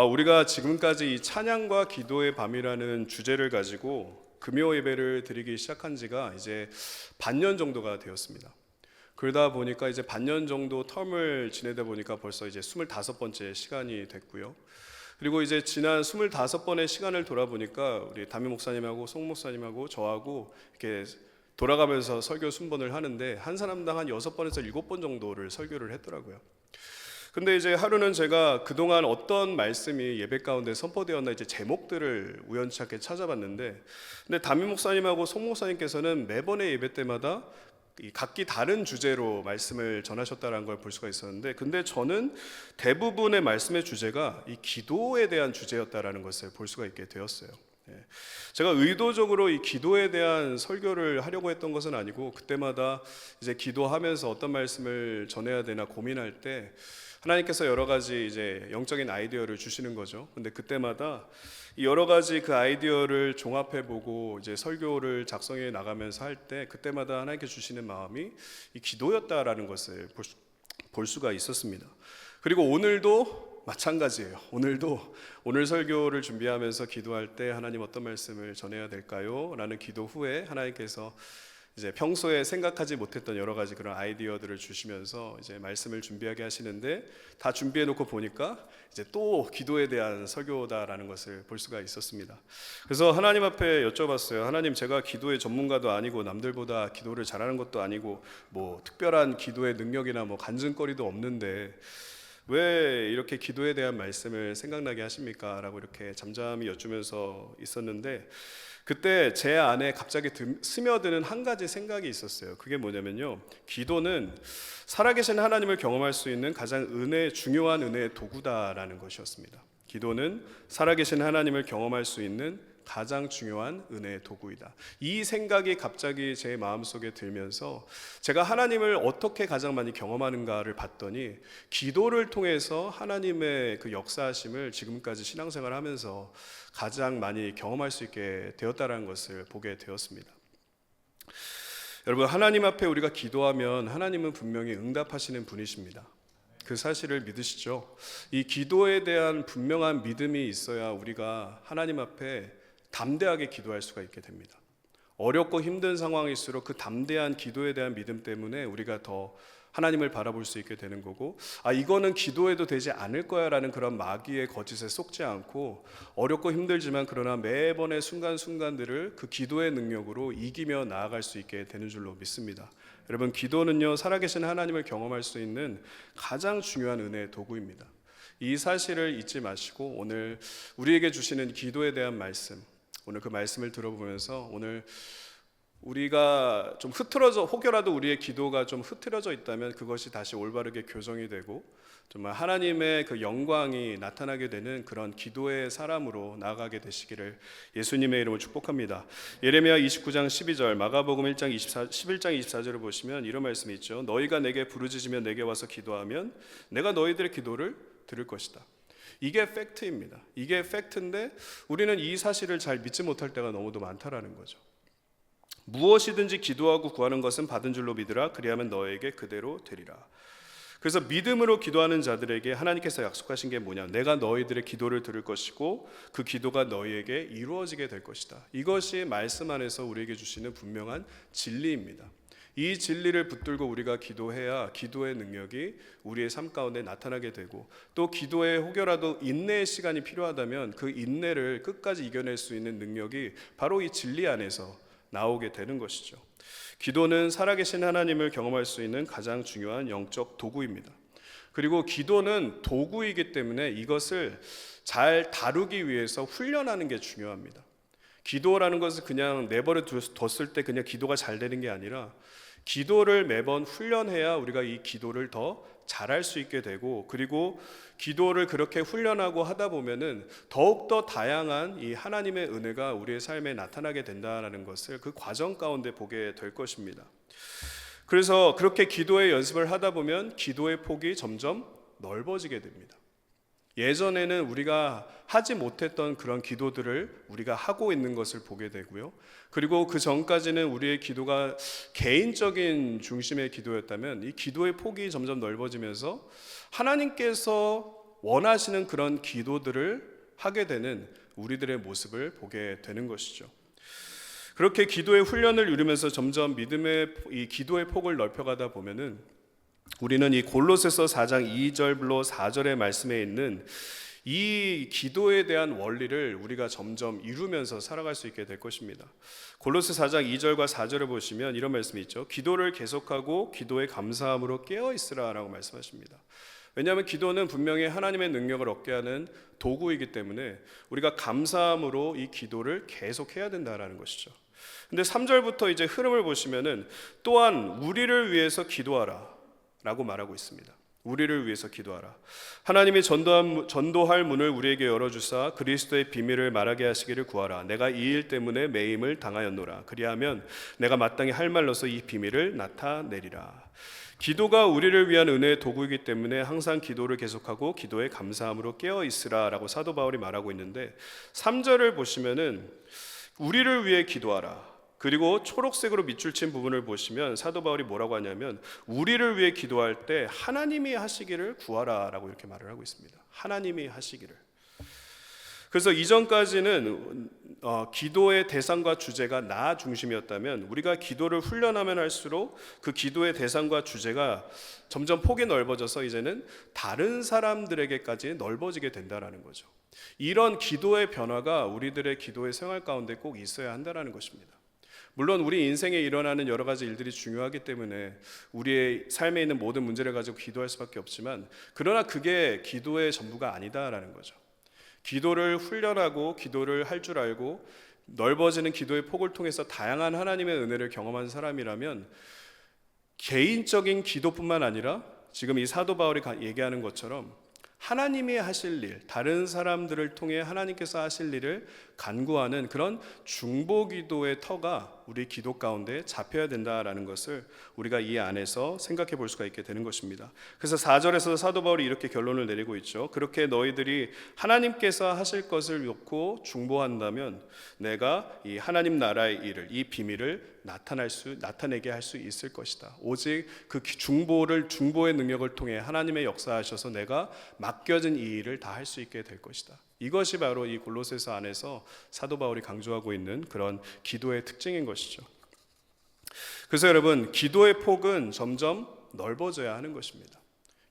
우리가 지금까지 이 찬양과 기도의 밤이라는 주제를 가지고 금요 예배를 드리기 시작한 지가 이제 반년 정도가 되었습니다. 그러다 보니까 이제 반년 정도 텀을 지내다 보니까 벌써 이제 25번째 시간이 됐고요. 그리고 이제 지난 25번의 시간을 돌아보니까 우리 담임 목사님하고 송 목사님하고 저하고 이렇게 돌아가면서 설교 순번을 하는데 한 사람당 한 6번에서 7번 정도를 설교를 했더라고요. 근데 이제 하루는 제가 그동안 어떤 말씀이 예배 가운데 선포되었나 이제 제목들을 우연찮게 찾아봤는데, 근데 담임 목사님하고 송 목사님께서는 매번의 예배 때마다 각기 다른 주제로 말씀을 전하셨다는 걸 볼 수가 있었는데, 근데 저는 대부분의 말씀의 주제가 이 기도에 대한 주제였다라는 것을 볼 수가 있게 되었어요. 제가 의도적으로 이 기도에 대한 설교를 하려고 했던 것은 아니고, 그때마다 이제 기도하면서 어떤 말씀을 전해야 되나 고민할 때 하나님께서 여러 가지 이제 영적인 아이디어를 주시는 거죠. 근데 그때마다 이 여러 가지 그 아이디어를 종합해 보고 이제 설교를 작성해 나가면서 할 때 그때마다 하나님께 주시는 마음이 이 기도였다라는 것을 볼 수가 있었습니다. 그리고 오늘도 마찬가지예요. 오늘 설교를 준비하면서 기도할 때 하나님 어떤 말씀을 전해야 될까요? 라는 기도 후에 하나님께서 이제 평소에 생각하지 못했던 여러 가지 그런 아이디어들을 주시면서 이제 말씀을 준비하게 하시는데, 다 준비해 놓고 보니까 이제 또 기도에 대한 설교다라는 것을 볼 수가 있었습니다. 그래서 하나님 앞에 여쭤봤어요. 하나님, 제가 기도의 전문가도 아니고 남들보다 기도를 잘하는 것도 아니고 뭐 특별한 기도의 능력이나 뭐 간증거리도 없는데 왜 이렇게 기도에 대한 말씀을 생각나게 하십니까? 라고 이렇게 잠잠히 여쭈면서 있었는데, 그때 제 안에 갑자기 스며드는 한 가지 생각이 있었어요. 그게 뭐냐면요, 기도는 살아계신 하나님을 경험할 수 있는 가장 중요한 은혜의 도구다라는 것이었습니다. 기도는 살아계신 하나님을 경험할 수 있는 가장 중요한 은혜의 도구이다. 이 생각이 갑자기 제 마음속에 들면서 제가 하나님을 어떻게 가장 많이 경험하는가를 봤더니, 기도를 통해서 하나님의 그 역사하심을 지금까지 신앙생활을 하면서 가장 많이 경험할 수 있게 되었다는 것을 보게 되었습니다. 여러분, 하나님 앞에 우리가 기도하면 하나님은 분명히 응답하시는 분이십니다. 그 사실을 믿으시죠? 이 기도에 대한 분명한 믿음이 있어야 우리가 하나님 앞에 담대하게 기도할 수가 있게 됩니다. 어렵고 힘든 상황일수록 그 담대한 기도에 대한 믿음 때문에 우리가 더 하나님을 바라볼 수 있게 되는 거고, 이거는 기도해도 되지 않을 거야 라는 그런 마귀의 거짓에 속지 않고, 어렵고 힘들지만 그러나 매번의 순간순간들을 그 기도의 능력으로 이기며 나아갈 수 있게 되는 줄로 믿습니다. 여러분, 기도는요, 살아계신 하나님을 경험할 수 있는 가장 중요한 은혜의 도구입니다. 이 사실을 잊지 마시고 오늘 우리에게 주시는 기도에 대한 말씀, 오늘 그 말씀을 들어보면서 오늘 우리가 좀 혹여라도 우리의 기도가 좀 흐트러져 있다면 그것이 다시 올바르게 교정이 되고 정말 하나님의 그 영광이 나타나게 되는 그런 기도의 사람으로 나아가게 되시기를 예수님의 이름으로 축복합니다. 예레미야 29장 12절, 마가복음 11장 24절을 보시면 이런 말씀이 있죠. 너희가 내게 부르짖으며 내게 와서 기도하면 내가 너희들의 기도를 들을 것이다. 이게 팩트입니다. 이게 팩트인데 우리는 이 사실을 잘 믿지 못할 때가 너무도 많다라는 거죠. 무엇이든지 기도하고 구하는 것은 받은 줄로 믿으라. 그리하면 너에게 그대로 되리라. 그래서 믿음으로 기도하는 자들에게 하나님께서 약속하신 게 뭐냐? 내가 너희들의 기도를 들을 것이고 그 기도가 너희에게 이루어지게 될 것이다. 이것이 말씀 안에서 우리에게 주시는 분명한 진리입니다. 이 진리를 붙들고 우리가 기도해야 기도의 능력이 우리의 삶 가운데 나타나게 되고, 또 기도에 혹여라도 인내의 시간이 필요하다면 그 인내를 끝까지 이겨낼 수 있는 능력이 바로 이 진리 안에서 나오게 되는 것이죠. 기도는 살아계신 하나님을 경험할 수 있는 가장 중요한 영적 도구입니다. 그리고 기도는 도구이기 때문에 이것을 잘 다루기 위해서 훈련하는 게 중요합니다. 기도라는 것은 그냥 내버려 뒀을 때 그냥 기도가 잘 되는 게 아니라, 기도를 매번 훈련해야 우리가 이 기도를 더 잘할 수 있게 되고, 그리고 기도를 그렇게 훈련하고 하다 보면은 더욱더 다양한 이 하나님의 은혜가 우리의 삶에 나타나게 된다는 것을 그 과정 가운데 보게 될 것입니다. 그래서 그렇게 기도의 연습을 하다 보면 기도의 폭이 점점 넓어지게 됩니다. 예전에는 우리가 하지 못했던 그런 기도들을 우리가 하고 있는 것을 보게 되고요. 그리고 그 전까지는 우리의 기도가 개인적인 중심의 기도였다면 이 기도의 폭이 점점 넓어지면서 하나님께서 원하시는 그런 기도들을 하게 되는 우리들의 모습을 보게 되는 것이죠. 그렇게 기도의 훈련을 이루면서 점점 믿음의 이 기도의 폭을 넓혀가다 보면은 우리는 이 골로새서 4장 2절로 4절의 말씀에 있는 이 기도에 대한 원리를 우리가 점점 이루면서 살아갈 수 있게 될 것입니다. 골로새 4장 2절과 4절을 보시면 이런 말씀이 있죠. 기도를 계속하고 기도에 감사함으로 깨어 있으라라고 말씀하십니다. 왜냐하면 기도는 분명히 하나님의 능력을 얻게 하는 도구이기 때문에 우리가 감사함으로 이 기도를 계속해야 된다라는 것이죠. 근데 3절부터 이제 흐름을 보시면은 또한 우리를 위해서 기도하라 라고 말하고 있습니다. 우리를 위해서 기도하라. 하나님이 전도할 문을 우리에게 열어주사 그리스도의 비밀을 말하게 하시기를 구하라. 내가 이 일 때문에 매임을 당하였노라. 그리하면 내가 마땅히 할 말로서 이 비밀을 나타내리라. 기도가 우리를 위한 은혜의 도구이기 때문에 항상 기도를 계속하고 기도에 감사함으로 깨어 있으라 라고 사도 바울이 말하고 있는데 3절을 보시면은 우리를 위해 기도하라. 그리고 초록색으로 밑줄 친 부분을 보시면 사도 바울이 뭐라고 하냐면 우리를 위해 기도할 때 하나님이 하시기를 구하라 라고 이렇게 말을 하고 있습니다. 하나님이 하시기를. 그래서 이전까지는 기도의 대상과 주제가 나 중심이었다면 우리가 기도를 훈련하면 할수록 그 기도의 대상과 주제가 점점 폭이 넓어져서 이제는 다른 사람들에게까지 넓어지게 된다는 거죠. 이런 기도의 변화가 우리들의 기도의 생활 가운데 꼭 있어야 한다는 것입니다. 물론 우리 인생에 일어나는 여러 가지 일들이 중요하기 때문에 우리의 삶에 있는 모든 문제를 가지고 기도할 수밖에 없지만 그러나 그게 기도의 전부가 아니다라는 거죠. 기도를 훈련하고 기도를 할 줄 알고 넓어지는 기도의 폭을 통해서 다양한 하나님의 은혜를 경험한 사람이라면 개인적인 기도뿐만 아니라 지금 이 사도 바울이 얘기하는 것처럼 하나님이 하실 일, 다른 사람들을 통해 하나님께서 하실 일을 간구하는 그런 중보기도의 터가 우리 기도 가운데 잡혀야 된다라는 것을 우리가 이 안에서 생각해 볼 수가 있게 되는 것입니다. 그래서 4절에서 사도 바울이 이렇게 결론을 내리고 있죠. 그렇게 너희들이 하나님께서 하실 것을 놓고 중보한다면 내가 이 하나님 나라의 일을, 이 비밀을 나타내게 할 수 있을 것이다. 오직 그 중보의 능력을 통해 하나님의 역사하셔서 내가 맡겨진 이 일을 다 할 수 있게 될 것이다. 이것이 바로 이 골로새서 안에서 사도 바울이 강조하고 있는 그런 기도의 특징인 것이죠. 그래서 여러분, 기도의 폭은 점점 넓어져야 하는 것입니다.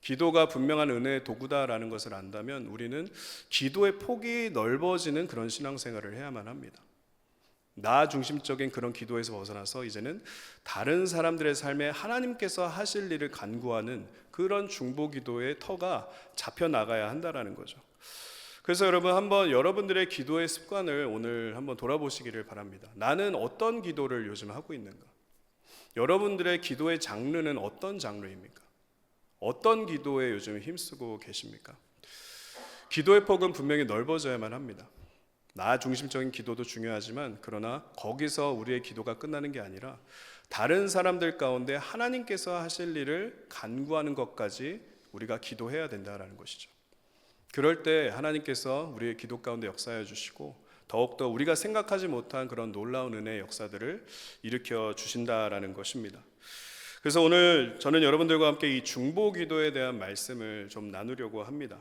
기도가 분명한 은혜의 도구다라는 것을 안다면 우리는 기도의 폭이 넓어지는 그런 신앙생활을 해야만 합니다. 나 중심적인 그런 기도에서 벗어나서 이제는 다른 사람들의 삶에 하나님께서 하실 일을 간구하는 그런 중보 기도의 터가 잡혀 나가야 한다라는 거죠. 그래서 여러분 한번 여러분들의 기도의 습관을 오늘 한번 돌아보시기를 바랍니다. 나는 어떤 기도를 요즘 하고 있는가? 여러분들의 기도의 장르는 어떤 장르입니까? 어떤 기도에 요즘 힘쓰고 계십니까? 기도의 폭은 분명히 넓어져야만 합니다. 나 중심적인 기도도 중요하지만 그러나 거기서 우리의 기도가 끝나는 게 아니라 다른 사람들 가운데 하나님께서 하실 일을 간구하는 것까지 우리가 기도해야 된다는 것이죠. 그럴 때 하나님께서 우리의 기도 가운데 역사해 주시고 더욱더 우리가 생각하지 못한 그런 놀라운 은혜의 역사들을 일으켜 주신다라는 것입니다. 그래서 오늘 저는 여러분들과 함께 이 중보 기도에 대한 말씀을 좀 나누려고 합니다.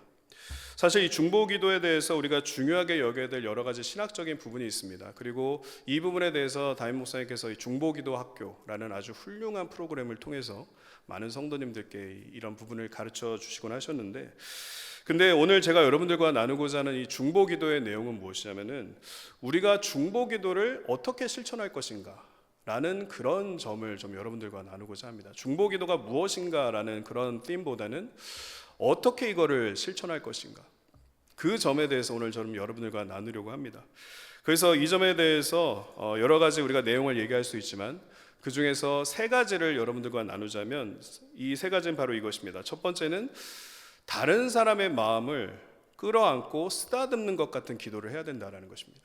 사실 이 중보 기도에 대해서 우리가 중요하게 여겨야 될 여러 가지 신학적인 부분이 있습니다. 그리고 이 부분에 대해서 담임 목사님께서 이 중보 기도 학교라는 아주 훌륭한 프로그램을 통해서 많은 성도님들께 이런 부분을 가르쳐 주시곤 하셨는데, 근데 오늘 제가 여러분들과 나누고자 하는 이 중보 기도의 내용은 무엇이냐면은 우리가 중보 기도를 어떻게 실천할 것인가 라는 그런 점을 좀 여러분들과 나누고자 합니다. 중보 기도가 무엇인가라는 그런 팀보다는 어떻게 이거를 실천할 것인가, 그 점에 대해서 오늘 저는 여러분들과 나누려고 합니다. 그래서 이 점에 대해서 여러 가지 우리가 내용을 얘기할 수 있지만 그 중에서 세 가지를 여러분들과 나누자면 이 세 가지는 바로 이것입니다. 첫 번째는 다른 사람의 마음을 끌어안고 쓰다듬는 것 같은 기도를 해야 된다는 것입니다.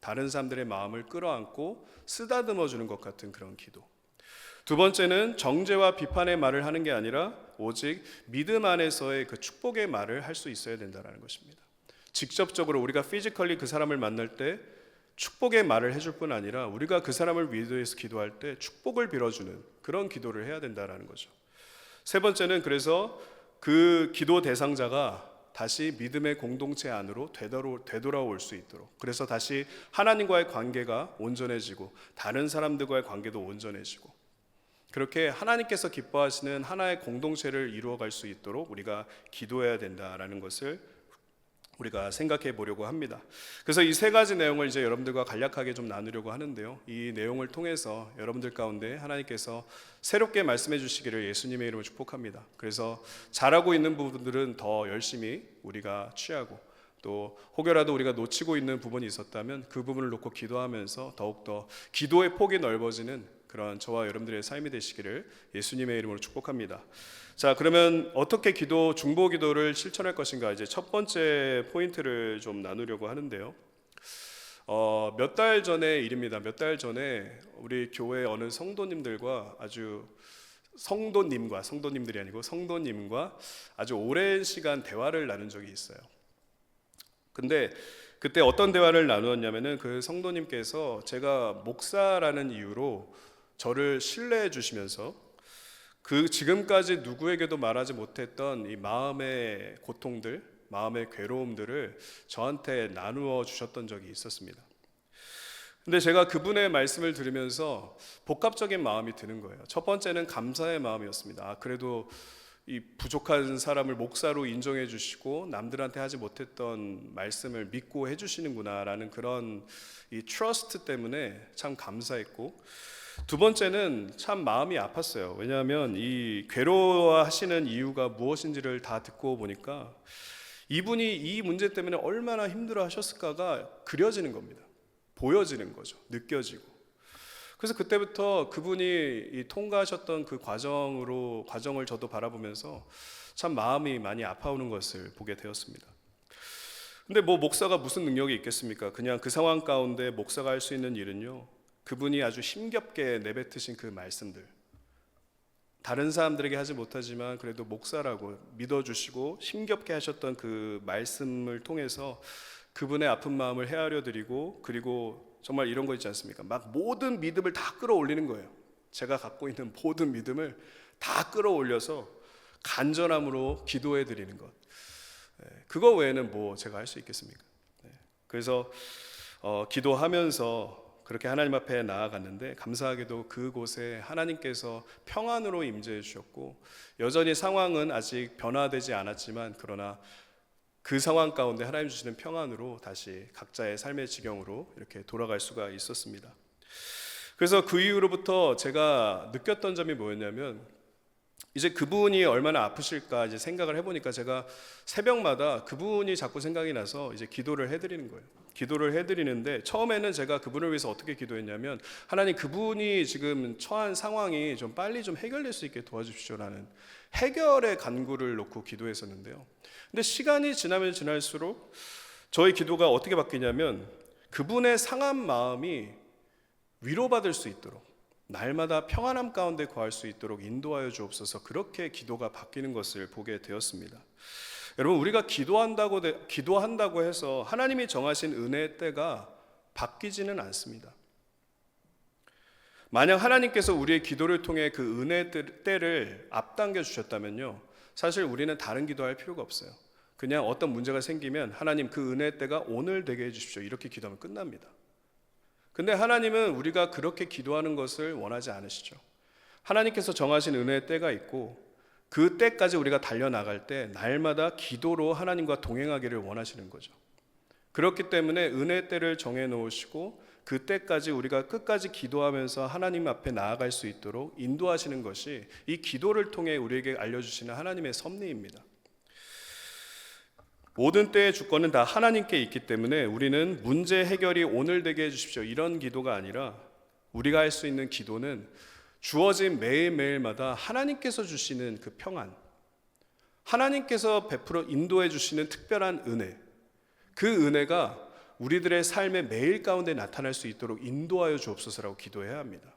다른 사람들의 마음을 끌어안고 쓰다듬어 주는 것 같은 그런 기도. 두 번째는 정죄와 비판의 말을 하는 게 아니라 오직 믿음 안에서의 그 축복의 말을 할 수 있어야 된다는 것입니다. 직접적으로 우리가 피지컬리 그 사람을 만날 때 축복의 말을 해줄 뿐 아니라 우리가 그 사람을 위해서 기도할 때 축복을 빌어주는 그런 기도를 해야 된다는 거죠. 세 번째는 그래서 그 기도 대상자가 다시 믿음의 공동체 안으로 되돌아올 수 있도록, 그래서 다시 하나님과의 관계가 온전해지고 다른 사람들과의 관계도 온전해지고, 그렇게 하나님께서 기뻐하시는 하나의 공동체를 이루어갈 수 있도록 우리가 기도해야 된다라는 것을 우리가 생각해 보려고 합니다. 그래서 이 세 가지 내용을 이제 여러분들과 간략하게 좀 나누려고 하는데요, 이 내용을 통해서 여러분들 가운데 하나님께서 새롭게 말씀해 주시기를 예수님의 이름으로 축복합니다. 그래서 잘하고 있는 부분들은 더 열심히 우리가 취하고, 또 혹여라도 우리가 놓치고 있는 부분이 있었다면 그 부분을 놓고 기도하면서 더욱더 기도의 폭이 넓어지는 그런 저와 여러분들의 삶이 되시기를 예수님의 이름으로 축복합니다. 자, 그러면 어떻게 중보 기도를 실천할 것인가, 이제 첫 번째 포인트를 좀 나누려고 하는데요. 몇 달 전의 일입니다. 몇 달 전에 우리 교회 어느 성도님들과 성도님들이 아니고 성도님과 아주 오랜 시간 대화를 나눈 적이 있어요. 근데 그때 어떤 대화를 나누었냐면은, 그 성도님께서 제가 목사라는 이유로 저를 신뢰해 주시면서 그 지금까지 누구에게도 말하지 못했던 이 마음의 고통들, 마음의 괴로움들을 저한테 나누어 주셨던 적이 있었습니다. 근데 제가 그분의 말씀을 들으면서 복합적인 마음이 드는 거예요. 첫 번째는 감사의 마음이었습니다. 그래도 이 부족한 사람을 목사로 인정해 주시고 남들한테 하지 못했던 말씀을 믿고 해 주시는구나라는 그런 이 트러스트 때문에 참 감사했고, 두 번째는 참 마음이 아팠어요. 왜냐하면 이 괴로워하시는 이유가 무엇인지를 다 듣고 보니까 이분이 이 문제 때문에 얼마나 힘들어 하셨을까가 그려지는 겁니다. 보여지는 거죠. 느껴지고. 그래서 그때부터 그분이 통과하셨던 그 과정을 저도 바라보면서 참 마음이 많이 아파오는 것을 보게 되었습니다. 근데 목사가 무슨 능력이 있겠습니까? 그냥 그 상황 가운데 목사가 할 수 있는 일은요, 그분이 아주 힘겹게 내뱉으신 그 말씀들, 다른 사람들에게 하지 못하지만 그래도 목사라고 믿어주시고 힘겹게 하셨던 그 말씀을 통해서 그분의 아픈 마음을 헤아려 드리고, 그리고 정말 이런 거 있지 않습니까? 막 모든 믿음을 다 끌어올리는 거예요. 제가 갖고 있는 모든 믿음을 다 끌어올려서 간절함으로 기도해 드리는 것, 그거 외에는 뭐 제가 할 수 있겠습니까? 그래서 기도하면서 그렇게 하나님 앞에 나아갔는데, 감사하게도 그곳에 하나님께서 평안으로 임재해 주셨고, 여전히 상황은 아직 변화되지 않았지만 그러나 그 상황 가운데 하나님 주시는 평안으로 다시 각자의 삶의 지경으로 이렇게 돌아갈 수가 있었습니다. 그래서 그 이후로부터 제가 느꼈던 점이 뭐였냐면, 이제 그분이 얼마나 아프실까 이제 생각을 해보니까 제가 새벽마다 그분이 자꾸 생각이 나서 이제 기도를 해드리는 거예요. 기도를 해드리는데, 처음에는 제가 그분을 위해서 어떻게 기도했냐면, 하나님, 그분이 지금 처한 상황이 좀 빨리 좀 해결될 수 있게 도와주십시오라는 해결의 간구를 놓고 기도했었는데요. 근데 시간이 지나면 지날수록 저희 기도가 어떻게 바뀌냐면, 그분의 상한 마음이 위로받을 수 있도록, 날마다 평안함 가운데 거할 수 있도록 인도하여 주옵소서, 그렇게 기도가 바뀌는 것을 보게 되었습니다. 여러분, 우리가 기도한다고 해서 하나님이 정하신 은혜의 때가 바뀌지는 않습니다. 만약 하나님께서 우리의 기도를 통해 그 은혜의 때를 앞당겨 주셨다면요, 사실 우리는 다른 기도할 필요가 없어요. 그냥 어떤 문제가 생기면 하나님, 그 은혜의 때가 오늘 되게 해주십시오, 이렇게 기도하면 끝납니다. 근데 하나님은 우리가 그렇게 기도하는 것을 원하지 않으시죠. 하나님께서 정하신 은혜의 때가 있고, 그 때까지 우리가 달려나갈 때 날마다 기도로 하나님과 동행하기를 원하시는 거죠. 그렇기 때문에 은혜의 때를 정해놓으시고 그 때까지 우리가 끝까지 기도하면서 하나님 앞에 나아갈 수 있도록 인도하시는 것이 이 기도를 통해 우리에게 알려주시는 하나님의 섭리입니다. 모든 때의 주권은 다 하나님께 있기 때문에 우리는 문제 해결이 오늘 되게 해주십시오, 이런 기도가 아니라, 우리가 할 수 있는 기도는 주어진 매일매일마다 하나님께서 주시는 그 평안, 하나님께서 베풀어 인도해 주시는 특별한 은혜, 그 은혜가 우리들의 삶의 매일 가운데 나타날 수 있도록 인도하여 주옵소서라고 기도해야 합니다.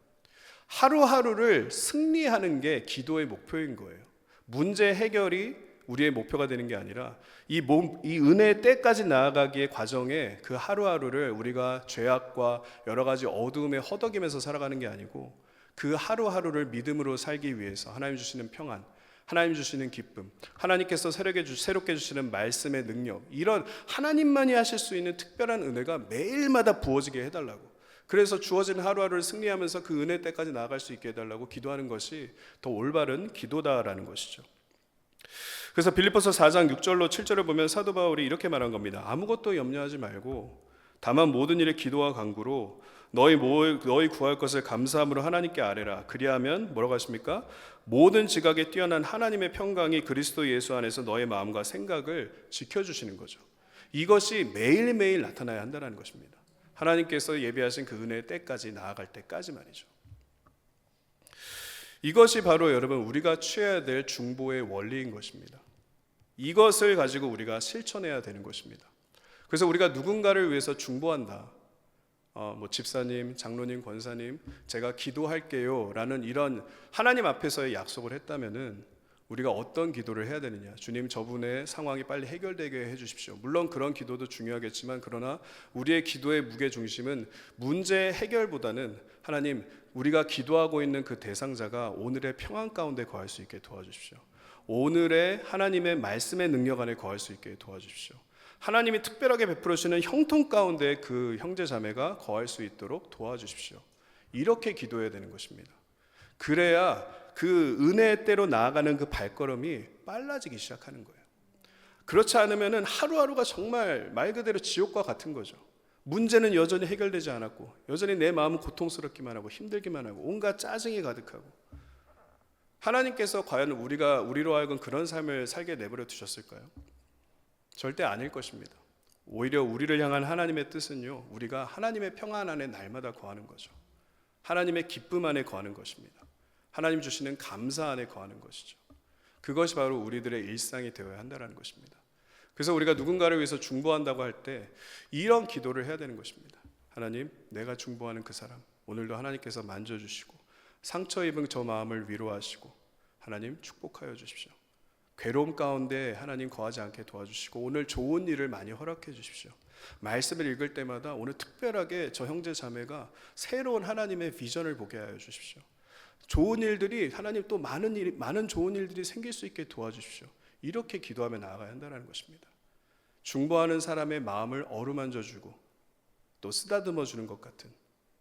하루하루를 승리하는 게 기도의 목표인 거예요. 문제 해결이 우리의 목표가 되는 게 아니라 이 은혜의 때까지 나아가기의 과정에 그 하루하루를 우리가 죄악과 여러 가지 어두움에 허덕이면서 살아가는 게 아니고, 그 하루하루를 믿음으로 살기 위해서 하나님 주시는 평안, 하나님 주시는 기쁨, 하나님께서 새롭게 주시는 말씀의 능력, 이런 하나님만이 하실 수 있는 특별한 은혜가 매일마다 부어지게 해달라고, 그래서 주어진 하루하루를 승리하면서 그 은혜 때까지 나아갈 수 있게 해달라고 기도하는 것이 더 올바른 기도다라는 것이죠. 그래서 빌립보서 4장 6절로 7절을 보면 사도 바울이 이렇게 말한 겁니다. 아무것도 염려하지 말고 다만 모든 일에 기도와 간구로 너희 구할 것을 감사함으로 하나님께 아뢰라. 그리하면 뭐라고 하십니까? 모든 지각에 뛰어난 하나님의 평강이 그리스도 예수 안에서 너의 마음과 생각을 지켜주시는 거죠. 이것이 매일매일 나타나야 한다는 것입니다. 하나님께서 예비하신 그 은혜의 때까지 나아갈 때까지 말이죠. 이것이 바로 여러분 우리가 취해야 될 중보의 원리인 것입니다. 이것을 가지고 우리가 실천해야 되는 것입니다. 그래서 우리가 누군가를 위해서 중보한다, 집사님, 장로님, 권사님, 제가 기도할게요 라는 이런 하나님 앞에서의 약속을 했다면은 우리가 어떤 기도를 해야 되느냐, 주님 저분의 상황이 빨리 해결되게 해주십시오. 물론 그런 기도도 중요하겠지만, 그러나 우리의 기도의 무게중심은 문제 해결보다는 하나님, 우리가 기도하고 있는 그 대상자가 오늘의 평안 가운데 거할 수 있게 도와주십시오. 오늘의 하나님의 말씀의 능력 안에 거할 수 있게 도와주십시오. 하나님이 특별하게 베풀어주시는 형통 가운데 그 형제 자매가 거할 수 있도록 도와주십시오. 이렇게 기도해야 되는 것입니다. 그래야 그 은혜의 때로 나아가는 그 발걸음이 빨라지기 시작하는 거예요. 그렇지 않으면 하루하루가 정말 말 그대로 지옥과 같은 거죠. 문제는 여전히 해결되지 않았고, 여전히 내 마음은 고통스럽기만 하고 힘들기만 하고 온갖 짜증이 가득하고, 하나님께서 과연 우리로 하여금 그런 삶을 살게 내버려 두셨을까요? 절대 아닐 것입니다. 오히려 우리를 향한 하나님의 뜻은요, 우리가 하나님의 평안 안에 날마다 거하는 거죠. 하나님의 기쁨 안에 거하는 것입니다. 하나님 주시는 감사 안에 거하는 것이죠. 그것이 바로 우리들의 일상이 되어야 한다는 것입니다. 그래서 우리가 누군가를 위해서 중보한다고 할 때 이런 기도를 해야 되는 것입니다. 하나님, 내가 중보하는 그 사람 오늘도 하나님께서 만져주시고 상처 입은 저 마음을 위로하시고 하나님 축복하여 주십시오. 괴로움 가운데 하나님 거하지 않게 도와주시고 오늘 좋은 일을 많이 허락해 주십시오. 말씀을 읽을 때마다 오늘 특별하게 저 형제 자매가 새로운 하나님의 비전을 보게 하여 주십시오. 좋은 일들이, 하나님 또 많은 좋은 일들이 생길 수 있게 도와주십시오. 이렇게 기도하며 나아가야 한다는 것입니다. 중보하는 사람의 마음을 어루만져 주고 또 쓰다듬어 주는 것 같은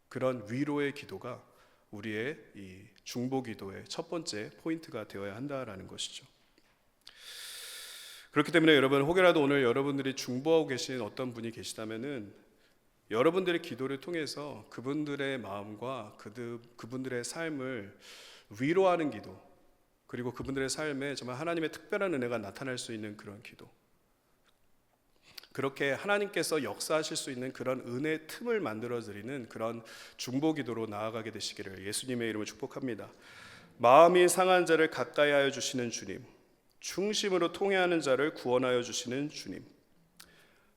그런 위로의 기도가 우리의 이 중보 기도의 첫 번째 포인트가 되어야 한다라는 것이죠. 그렇기 때문에 여러분, 혹여라도 오늘 여러분들이 중보하고 계신 어떤 분이 계시다면은 여러분들의 기도를 통해서 그분들의 마음과 그분들의 삶을 위로하는 기도, 그리고 그분들의 삶에 정말 하나님의 특별한 은혜가 나타날 수 있는 그런 기도, 그렇게 하나님께서 역사하실 수 있는 그런 은혜의 틈을 만들어드리는 그런 중보 기도로 나아가게 되시기를 예수님의 이름으로 축복합니다. 마음이 상한 자를 가까이 하여 주시는 주님, 중심으로 통회하는 자를 구원하여 주시는 주님.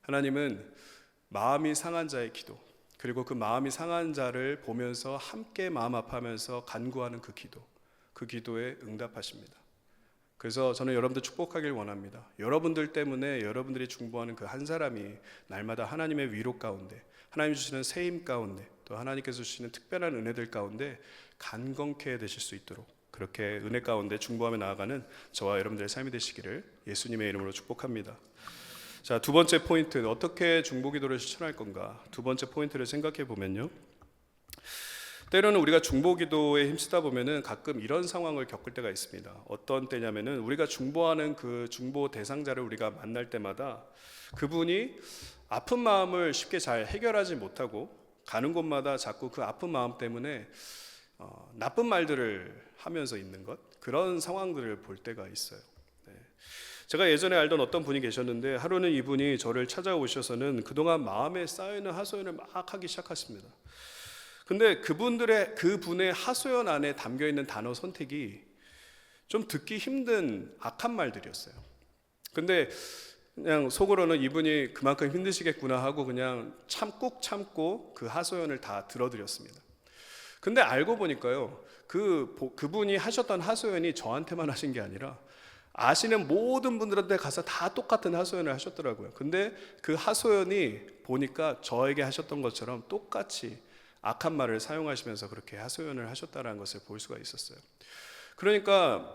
하나님은 마음이 상한 자의 기도, 그리고 그 마음이 상한 자를 보면서 함께 마음 아파하면서 간구하는 그 기도에 응답하십니다. 그래서 저는 여러분들 축복하길 원합니다. 여러분들 때문에 여러분들이 중보하는 그 한 사람이 날마다 하나님의 위로 가운데, 하나님 주시는 새 힘 가운데, 또 하나님께서 주시는 특별한 은혜들 가운데 간건케 되실 수 있도록 그렇게 은혜 가운데 중보하며 나아가는 저와 여러분들의 삶이 되시기를 예수님의 이름으로 축복합니다. 자, 두 번째 포인트, 어떻게 중보 기도를 실천할 건가? 두 번째 포인트를 생각해 보면요, 때로는 우리가 중보 기도에 힘쓰다 보면은 가끔 이런 상황을 겪을 때가 있습니다. 어떤 때냐면은 우리가 중보하는 그 중보 대상자를 우리가 만날 때마다 그분이 아픈 마음을 쉽게 잘 해결하지 못하고 가는 곳마다 자꾸 그 아픈 마음 때문에 나쁜 말들을 하면서 있는 것, 그런 상황들을 볼 때가 있어요. 네. 제가 예전에 알던 어떤 분이 계셨는데 하루는 이분이 저를 찾아오셔서는 그동안 마음에 쌓여있는 하소연을 막 하기 시작했습니다. 근데 그분의 하소연 안에 담겨있는 단어 선택이 좀 듣기 힘든 악한 말들이었어요. 근데 그냥 속으로는 이분이 그만큼 힘드시겠구나 하고 그냥 꾹 참고 그 하소연을 다 들어드렸습니다. 근데 알고 보니까요, 그분이 하셨던 하소연이 저한테만 하신 게 아니라 아시는 모든 분들한테 가서 다 똑같은 하소연을 하셨더라고요. 근데 그 하소연이 보니까 저에게 하셨던 것처럼 똑같이 악한 말을 사용하시면서 그렇게 하소연을 하셨다는 것을 볼 수가 있었어요. 그러니까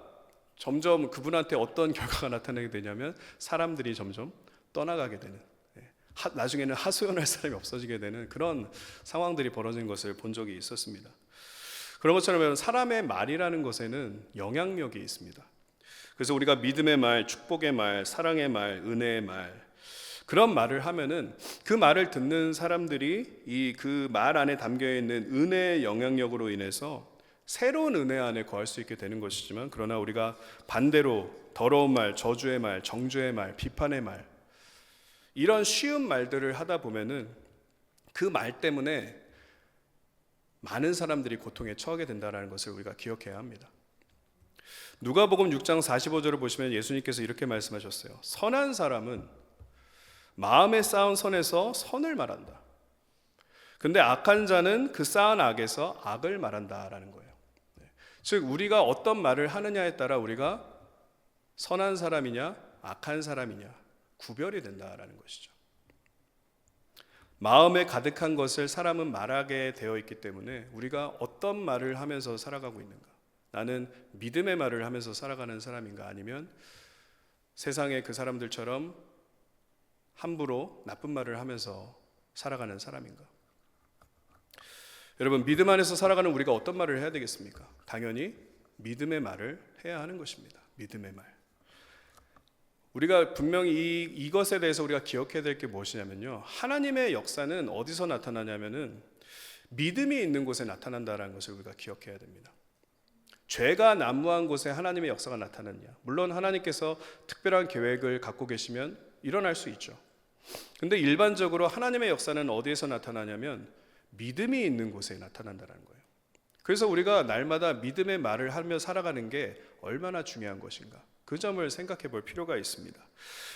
점점 그분한테 어떤 결과가 나타나게 되냐면 사람들이 점점 떠나가게 되는, 나중에는 하소연할 사람이 없어지게 되는 그런 상황들이 벌어진 것을 본 적이 있었습니다. 그런 것처럼 사람의 말이라는 것에는 영향력이 있습니다. 그래서 우리가 믿음의 말, 축복의 말, 사랑의 말, 은혜의 말, 그런 말을 하면은 그 말을 듣는 사람들이 이 그 말 안에 담겨 있는 은혜의 영향력으로 인해서 새로운 은혜 안에 거할 수 있게 되는 것이지만, 그러나 우리가 반대로 더러운 말, 저주의 말, 정죄의 말, 비판의 말, 이런 쉬운 말들을 하다 보면은 그 말 때문에 많은 사람들이 고통에 처하게 된다는 것을 우리가 기억해야 합니다. 누가복음 6장 45절을 보시면 예수님께서 이렇게 말씀하셨어요. 선한 사람은 마음에 쌓은 선에서 선을 말한다. 근데 악한 자는 그 쌓은 악에서 악을 말한다라는 거예요. 즉 우리가 어떤 말을 하느냐에 따라 우리가 선한 사람이냐 악한 사람이냐 구별이 된다라는 것이죠. 마음에 가득한 것을 사람은 말하게 되어 있기 때문에 우리가 어떤 말을 하면서 살아가고 있는가, 나는 믿음의 말을 하면서 살아가는 사람인가, 아니면 세상의 그 사람들처럼 함부로 나쁜 말을 하면서 살아가는 사람인가. 여러분, 믿음 안에서 살아가는 우리가 어떤 말을 해야 되겠습니까? 당연히 믿음의 말을 해야 하는 것입니다. 믿음의 말. 우리가 분명히 이것에 대해서 우리가 기억해야 될 게 무엇이냐면요, 하나님의 역사는 어디서 나타나냐면은 믿음이 있는 곳에 나타난다는 것을 우리가 기억해야 됩니다. 죄가 난무한 곳에 하나님의 역사가 나타났냐, 물론 하나님께서 특별한 계획을 갖고 계시면 일어날 수 있죠. 근데 일반적으로 하나님의 역사는 어디에서 나타나냐면 믿음이 있는 곳에 나타난다는 거예요. 그래서 우리가 날마다 믿음의 말을 하며 살아가는 게 얼마나 중요한 것인가, 그 점을 생각해 볼 필요가 있습니다.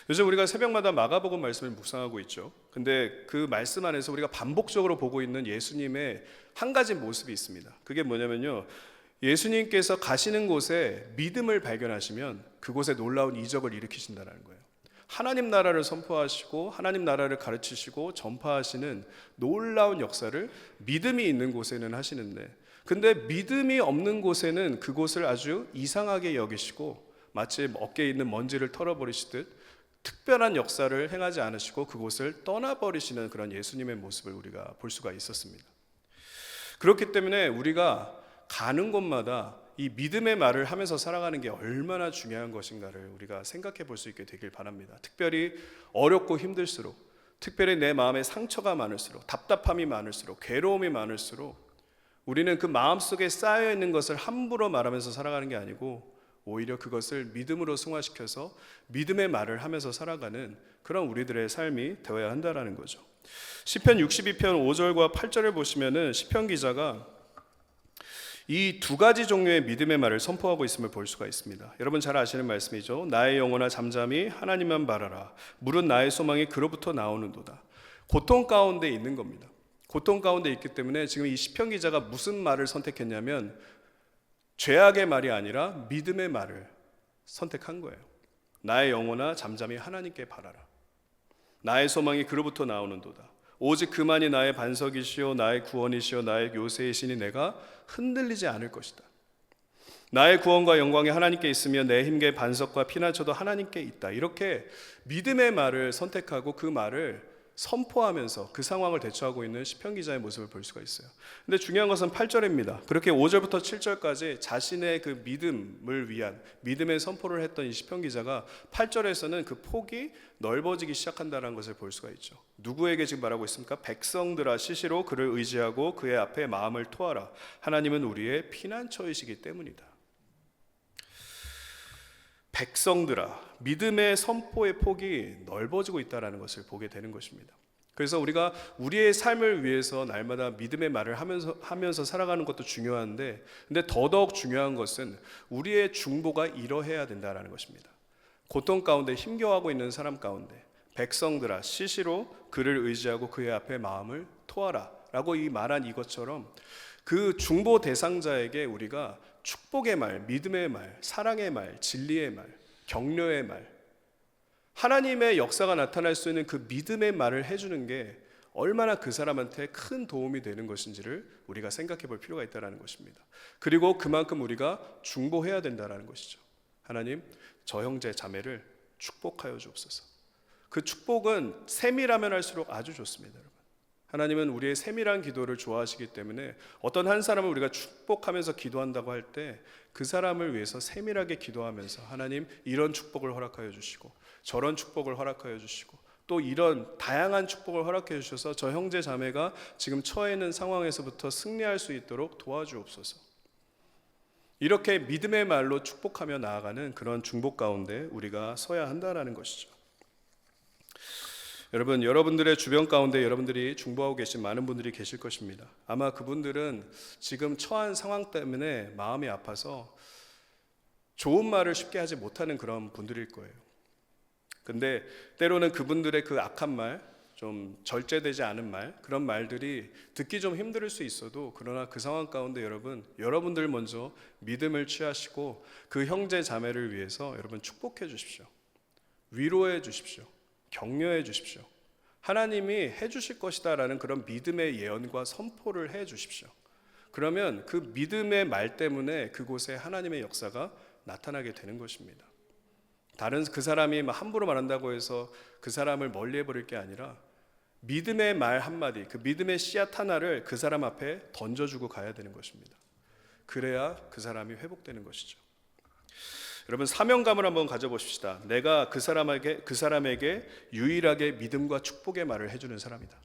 요즘 우리가 새벽마다 마가복음 말씀을 묵상하고 있죠. 근데 그 말씀 안에서 우리가 반복적으로 보고 있는 예수님의 한 가지 모습이 있습니다. 그게 뭐냐면요, 예수님께서 가시는 곳에 믿음을 발견하시면 그곳에 놀라운 이적을 일으키신다는 거예요. 하나님 나라를 선포하시고 하나님 나라를 가르치시고 전파하시는 놀라운 역사를 믿음이 있는 곳에는 하시는데, 근데 믿음이 없는 곳에는 그곳을 아주 이상하게 여기시고 마치 어깨에 있는 먼지를 털어버리시듯 특별한 역사를 행하지 않으시고 그곳을 떠나버리시는 그런 예수님의 모습을 우리가 볼 수가 있었습니다. 그렇기 때문에 우리가 가는 곳마다 이 믿음의 말을 하면서 살아가는 게 얼마나 중요한 것인가를 우리가 생각해 볼 수 있게 되길 바랍니다. 특별히 어렵고 힘들수록, 특별히 내 마음에 상처가 많을수록, 답답함이 많을수록, 괴로움이 많을수록 우리는 그 마음속에 쌓여 있는 것을 함부로 말하면서 살아가는 게 아니고 오히려 그것을 믿음으로 승화시켜서 믿음의 말을 하면서 살아가는 그런 우리들의 삶이 되어야 한다는 거죠. 시편 62편 5절과 8절을 보시면은 시편 기자가 이 두 가지 종류의 믿음의 말을 선포하고 있음을 볼 수가 있습니다. 여러분 잘 아시는 말씀이죠. 나의 영혼아 잠잠히 하나님만 바라라. 물은 나의 소망이 그로부터 나오는도다. 고통 가운데 있는 겁니다. 고통 가운데 있기 때문에 지금 이 시편 기자가 무슨 말을 선택했냐면 죄악의 말이 아니라 믿음의 말을 선택한 거예요. 나의 영혼아 잠잠히 하나님께 바라라. 나의 소망이 그로부터 나오는도다. 오직 그만이 나의 반석이시오 나의 구원이시오 나의 요새이시니 내가 흔들리지 않을 것이다. 나의 구원과 영광이 하나님께 있으며 내 힘과 반석과 피난처도 하나님께 있다. 이렇게 믿음의 말을 선택하고 그 말을 선포하면서 그 상황을 대처하고 있는 시편 기자의 모습을 볼 수가 있어요. 근데 중요한 것은 8절입니다. 그렇게 5절부터 7절까지 자신의 그 믿음을 위한 믿음의 선포를 했던 이 시편 기자가 8절에서는 그 폭이 넓어지기 시작한다는 것을 볼 수가 있죠. 누구에게 지금 말하고 있습니까? 백성들아 시시로 그를 의지하고 그의 앞에 마음을 토하라. 하나님은 우리의 피난처이시기 때문이다. 백성들아, 믿음의 선포의 폭이 넓어지고 있다는 것을 보게 되는 것입니다. 그래서 우리가 우리의 삶을 위해서 날마다 믿음의 말을 하면서 살아가는 것도 중요한데, 근데 더더욱 중요한 것은 우리의 중보가 이러해야 된다는 것입니다. 고통 가운데 힘겨워하고 있는 사람 가운데 백성들아 시시로 그를 의지하고 그의 앞에 마음을 토하라 라고 이 말한 이것처럼 그 중보 대상자에게 우리가 축복의 말, 믿음의 말, 사랑의 말, 진리의 말, 격려의 말, 하나님의 역사가 나타날 수 있는 그 믿음의 말을 해주는 게 얼마나 그 사람한테 큰 도움이 되는 것인지를 우리가 생각해 볼 필요가 있다는 것입니다. 그리고 그만큼 우리가 중보해야 된다는 것이죠. 하나님, 저 형제 자매를 축복하여 주옵소서. 그 축복은 세밀하면 할수록 아주 좋습니다, 여러분. 하나님은 우리의 세밀한 기도를 좋아하시기 때문에 어떤 한 사람을 우리가 축복하면서 기도한다고 할 때 그 사람을 위해서 세밀하게 기도하면서 하나님, 이런 축복을 허락하여 주시고 저런 축복을 허락하여 주시고 또 이런 다양한 축복을 허락해 주셔서 저 형제 자매가 지금 처해 있는 상황에서부터 승리할 수 있도록 도와주옵소서. 이렇게 믿음의 말로 축복하며 나아가는 그런 중복 가운데 우리가 서야 한다라는 것이죠. 여러분, 여러분들의 주변 가운데 여러분들이 중보하고 계신 많은 분들이 계실 것입니다. 아마 그분들은 지금 처한 상황 때문에 마음이 아파서 좋은 말을 쉽게 하지 못하는 그런 분들일 거예요. 근데 때로는 그분들의 그 악한 말, 좀 절제되지 않은 말, 그런 말들이 듣기 좀 힘들 수 있어도 그러나 그 상황 가운데 여러분들 먼저 믿음을 취하시고 그 형제 자매를 위해서 여러분 축복해 주십시오. 위로해 주십시오. 격려해 주십시오. 하나님이 해 주실 것이다 라는 그런 믿음의 예언과 선포를 해 주십시오. 그러면 그 믿음의 말 때문에 그곳에 하나님의 역사가 나타나게 되는 것입니다. 다른 그 사람이 함부로 말한다고 해서 그 사람을 멀리해 버릴 게 아니라 믿음의 말 한마디, 그 믿음의 씨앗 하나를 그 사람 앞에 던져주고 가야 되는 것입니다. 그래야 그 사람이 회복되는 것이죠. 여러분, 사명감을 한번 가져보십시다. 내가 그 사람에게 유일하게 믿음과 축복의 말을 해주는 사람이다.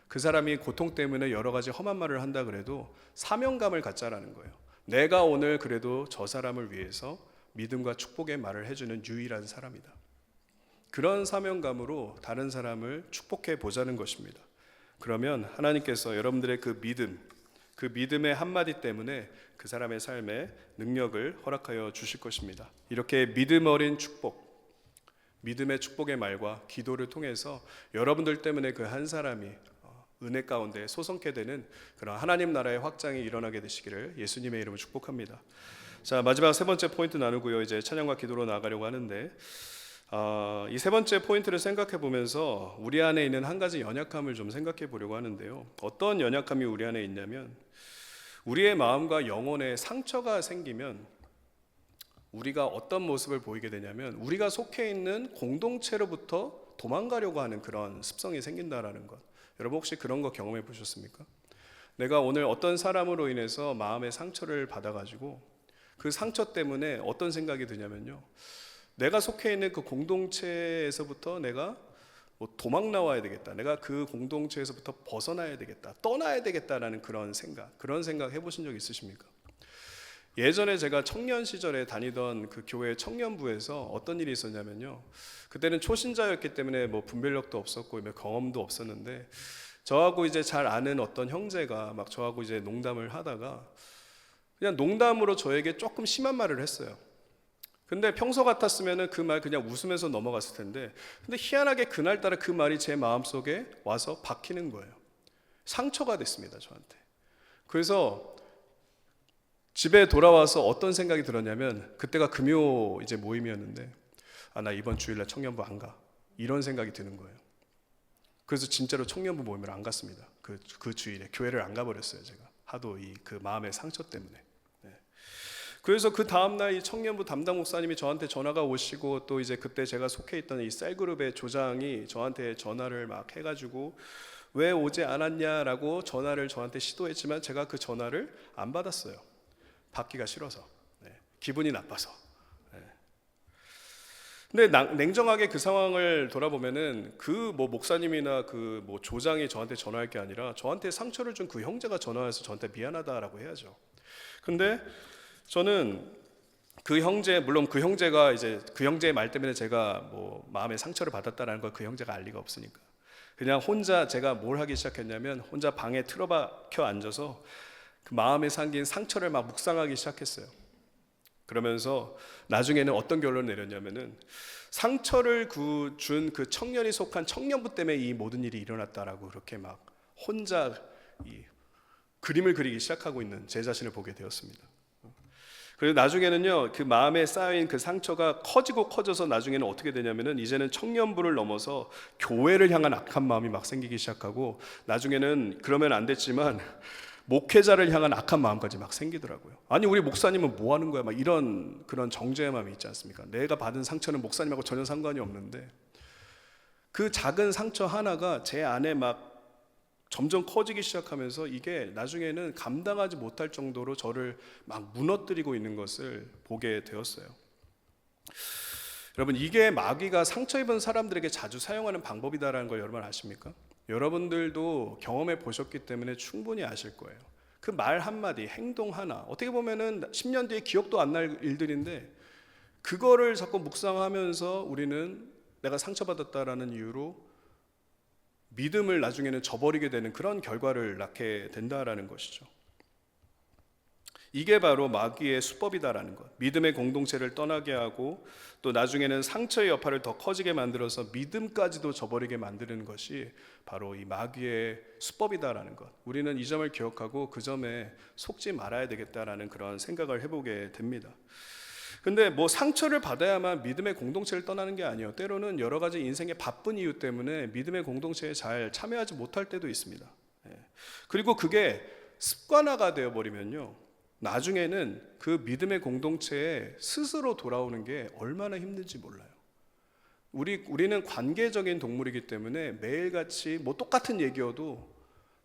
그 사람이 고통 때문에 여러 가지 험한 말을 한다 그래도 사명감을 갖자라는 거예요. 내가 오늘 그래도 저 사람을 위해서 믿음과 축복의 말을 해주는 유일한 사람이다. 그런 사명감으로 다른 사람을 축복해 보자는 것입니다. 그러면 하나님께서 여러분들의 그 믿음의 한마디 때문에 그 사람의 삶에 능력을 허락하여 주실 것입니다. 이렇게 믿음 어린 축복, 믿음의 축복의 말과 기도를 통해서 여러분들 때문에 그 한 사람이 은혜 가운데 소성케 되는 그런 하나님 나라의 확장이 일어나게 되시기를 예수님의 이름으로 축복합니다. 자, 마지막 세 번째 포인트 나누고요. 이제 찬양과 기도로 나가려고 하는데 이 세 번째 포인트를 생각해 보면서 우리 안에 있는 한 가지 연약함을 좀 생각해 보려고 하는데요. 어떤 연약함이 우리 안에 있냐면 우리의 마음과 영혼에 상처가 생기면 우리가 어떤 모습을 보이게 되냐면 우리가 속해 있는 공동체로부터 도망가려고 하는 그런 습성이 생긴다라는 것. 여러분 혹시 그런 거 경험해 보셨습니까? 내가 오늘 어떤 사람으로 인해서 마음의 상처를 받아가지고 그 상처 때문에 어떤 생각이 드냐면요, 내가 속해 있는 그 공동체에서부터 내가 도망 나와야 되겠다, 내가 그 공동체에서부터 벗어나야 되겠다, 떠나야 되겠다라는 그런 생각 해보신 적 있으십니까? 예전에 제가 청년 시절에 다니던 그 교회 청년부에서 어떤 일이 있었냐면요, 그때는 초신자였기 때문에 분별력도 없었고 경험도 없었는데 저하고 이제 잘 아는 어떤 형제가 막 저하고 이제 농담을 하다가 그냥 농담으로 저에게 조금 심한 말을 했어요. 근데 평소 같았으면 그 말 그냥 웃으면서 넘어갔을 텐데, 근데 희한하게 그날따라 그 말이 제 마음속에 와서 박히는 거예요. 상처가 됐습니다, 저한테. 그래서 집에 돌아와서 어떤 생각이 들었냐면, 그때가 금요 이제 모임이었는데 나 이번 주일날 청년부 안 가, 이런 생각이 드는 거예요. 그래서 진짜로 청년부 모임을 안 갔습니다. 그 주일에 교회를 안 가버렸어요. 제가 하도 그 마음의 상처 때문에. 그래서 그 다음날 이 청년부 담당 목사님이 저한테 전화가 오시고, 또 이제 그때 제가 속해 있던 이 셀그룹의 조장이 저한테 전화를 막 해가지고 왜 오지 않았냐라고 전화를 저한테 시도했지만 제가 그 전화를 안 받았어요. 받기가 싫어서, 기분이 나빠서. 근데 냉정하게 그 상황을 돌아보면은 그 목사님이나 그 조장이 저한테 전화할 게 아니라 저한테 상처를 준 그 형제가 전화해서 저한테 미안하다라고 해야죠. 근데 저는 그 형제, 물론 그 형제가 이제 그 형제의 말 때문에 제가 마음의 상처를 받았다라는 걸 그 형제가 알 리가 없으니까 그냥 혼자 제가 뭘 하기 시작했냐면 혼자 방에 틀어박혀 앉아서 그 마음에 생긴 상처를 막 묵상하기 시작했어요. 그러면서 나중에는 어떤 결론을 내렸냐면은 상처를 준 그 청년이 속한 청년부 때문에 이 모든 일이 일어났다라고 그렇게 막 혼자 이 그림을 그리기 시작하고 있는 제 자신을 보게 되었습니다. 그리고 나중에는요, 그 마음에 쌓인 그 상처가 커져서 나중에는 어떻게 되냐면은 이제는 청년부를 넘어서 교회를 향한 악한 마음이 막 생기기 시작하고, 나중에는 그러면 안 됐지만 목회자를 향한 악한 마음까지 막 생기더라고요. 아니 우리 목사님은 뭐 하는 거야? 막 이런 그런 정죄의 마음이 있지 않습니까? 내가 받은 상처는 목사님하고 전혀 상관이 없는데 그 작은 상처 하나가 제 안에 막 점점 커지기 시작하면서 이게 나중에는 감당하지 못할 정도로 저를 막 무너뜨리고 있는 것을 보게 되었어요. 여러분, 이게 마귀가 상처 입은 사람들에게 자주 사용하는 방법이다라는 걸 여러분 아십니까? 여러분들도 경험해 보셨기 때문에 충분히 아실 거예요. 그 말 한마디, 행동 하나, 어떻게 보면은 10년 뒤에 기억도 안 날 일들인데 그거를 자꾸 묵상하면서 우리는 내가 상처받았다라는 이유로 믿음을 나중에는 저버리게 되는 그런 결과를 낳게 된다라는 것이죠. 이게 바로 마귀의 수법이다라는 것. 믿음의 공동체를 떠나게 하고 또 나중에는 상처의 여파를 더 커지게 만들어서 믿음까지도 저버리게 만드는 것이 바로 이 마귀의 수법이다라는 것. 우리는 이 점을 기억하고 그 점에 속지 말아야 되겠다라는 그런 생각을 해보게 됩니다. 근데 뭐 상처를 받아야만 믿음의 공동체를 떠나는 게 아니에요. 때로는 여러 가지 인생의 바쁜 이유 때문에 믿음의 공동체에 잘 참여하지 못할 때도 있습니다. 그리고 그게 습관화가 되어버리면요, 나중에는 그 믿음의 공동체에 스스로 돌아오는 게 얼마나 힘든지 몰라요. 우리는 관계적인 동물이기 때문에 매일같이 뭐 똑같은 얘기여도